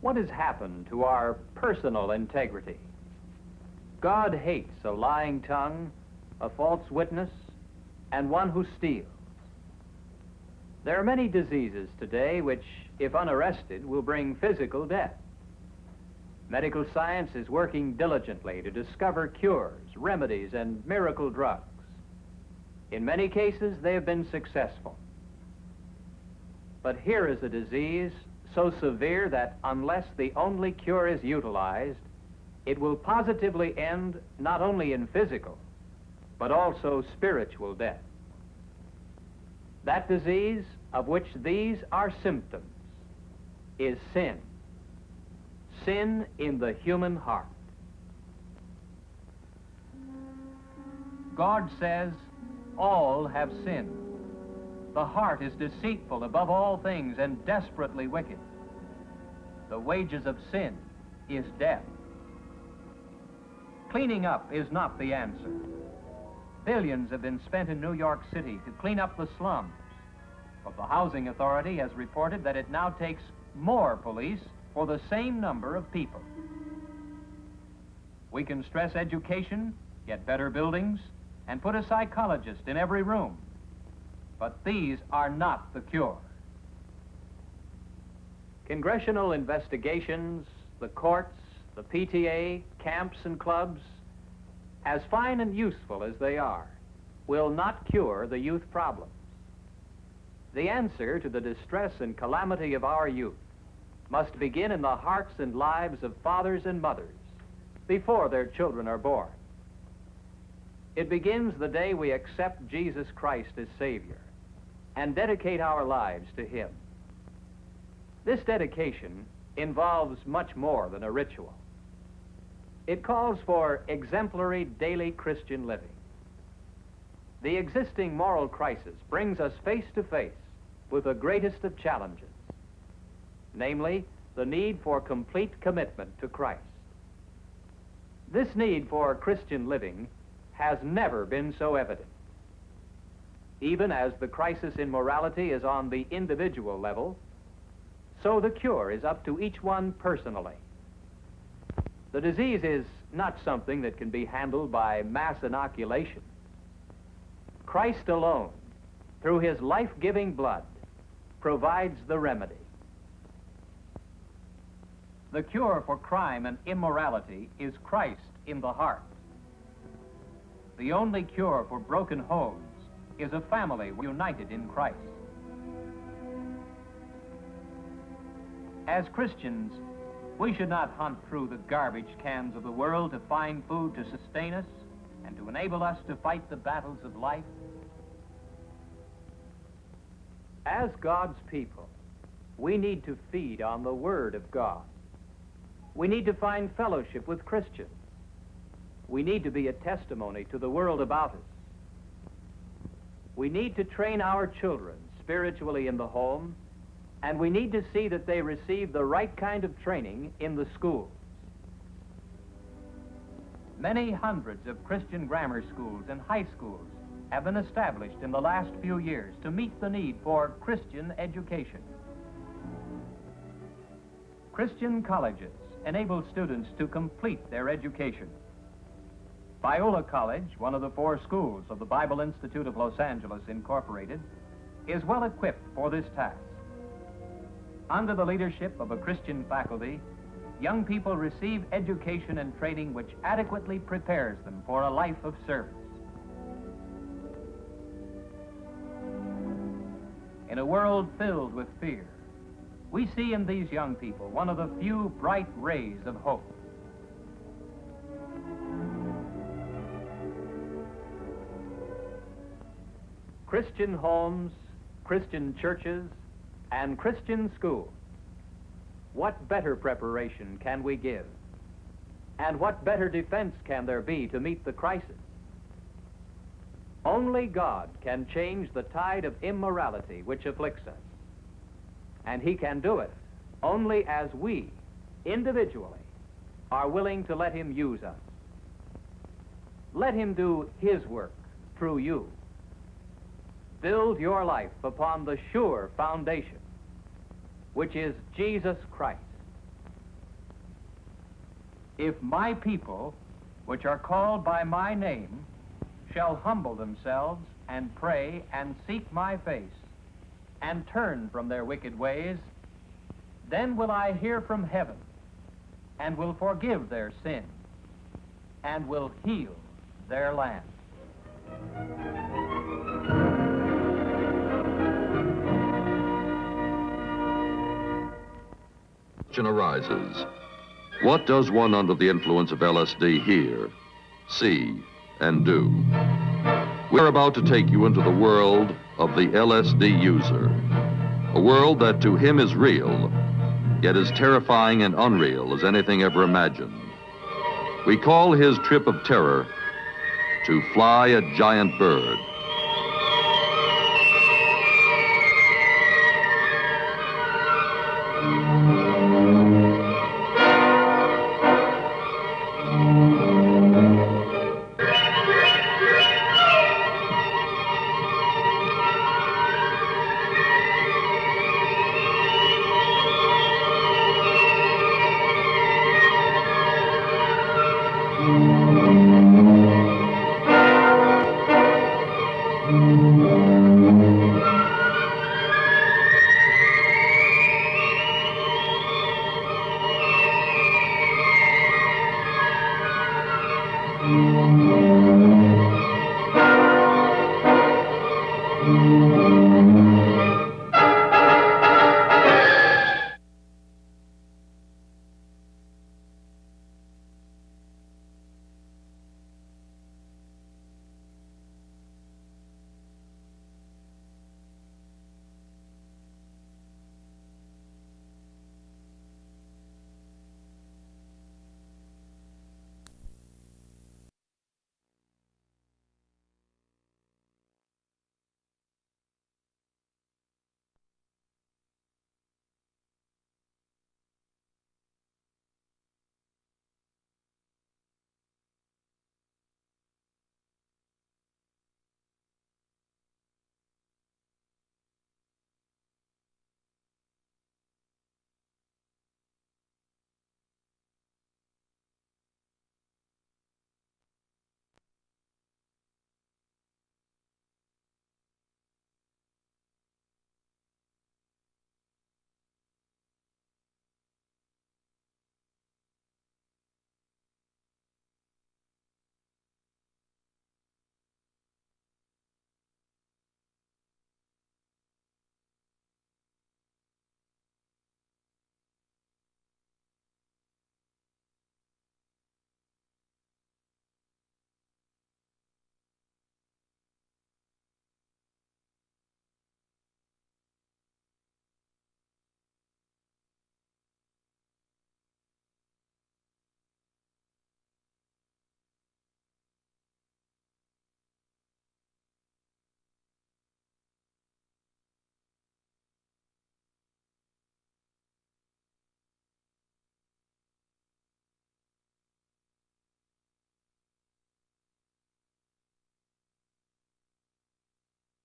What has happened to our personal integrity? God hates a lying tongue, a false witness, and one who steals. There are many diseases today which, if unarrested, will bring physical death. Medical science is working diligently to discover cures, remedies, and miracle drugs. In many cases, they have been successful. But here is a disease so severe that unless the only cure is utilized, it will positively end not only in physical, but also spiritual death. That disease, of which these are symptoms, is sin. Sin in the human heart. God says, all have sinned. The heart is deceitful above all things and desperately wicked. The wages of sin is death. Cleaning up is not the answer. Billions have been spent in New York City to clean up the slums, but the Housing Authority has reported that it now takes more police for the same number of people. We can stress education, get better buildings, and put a psychologist in every room. But these are not the cure. Congressional investigations, the courts, the PTA, camps and clubs, as fine and useful as they are, will not cure the youth problems. The answer to the distress and calamity of our youth must begin in the hearts and lives of fathers and mothers before their children are born. It begins the day we accept Jesus Christ as Savior and dedicate our lives to Him. This dedication involves much more than a ritual. It calls for exemplary daily Christian living. The existing moral crisis brings us face to face with the greatest of challenges, namely, the need for complete commitment to Christ. This need for Christian living has never been so evident. Even as the crisis in morality is on the individual level, so the cure is up to each one personally. The disease is not something that can be handled by mass inoculation. Christ alone, through His life-giving blood, provides the remedy. The cure for crime and immorality is Christ in the heart. The only cure for broken homes is a family united in Christ. As Christians, We should not hunt through the garbage cans of the world to find food to sustain us and to enable us to fight the battles of life. As God's people, we need to feed on the Word of God. We need to find fellowship with Christians. We need to be a testimony to the world about us. We need to train our children spiritually in the home, and we need to see that they receive the right kind of training in the schools. Many hundreds of Christian grammar schools and high schools have been established in the last few years to meet the need for Christian education. Christian colleges enable students to complete their education. Biola College, one of the 4 schools of the Bible Institute of Los Angeles, Incorporated, is well equipped for this task. Under the leadership of a Christian faculty, young people receive education and training which adequately prepares them for a life of service. In a world filled with fear, we see in these young people one of the few bright rays of hope. Christian homes, Christian churches, and Christian schools. What better preparation can we give? And what better defense can there be to meet the crisis? Only God can change the tide of immorality which afflicts us. And He can do it only as we, individually, are willing to let Him use us. Let Him do His work through you. Build your life upon the sure foundation, which is Jesus Christ. If my people, which are called by my name, shall humble themselves and pray and seek my face and turn from their wicked ways, then will I hear from heaven and will forgive their sin and will heal their land.
Arises. What does one under the influence of LSD hear, see, and do? We're about to take you into the world of the LSD user, a world that to him is real, yet as terrifying and unreal as anything ever imagined. We call his trip of terror to fly a giant bird.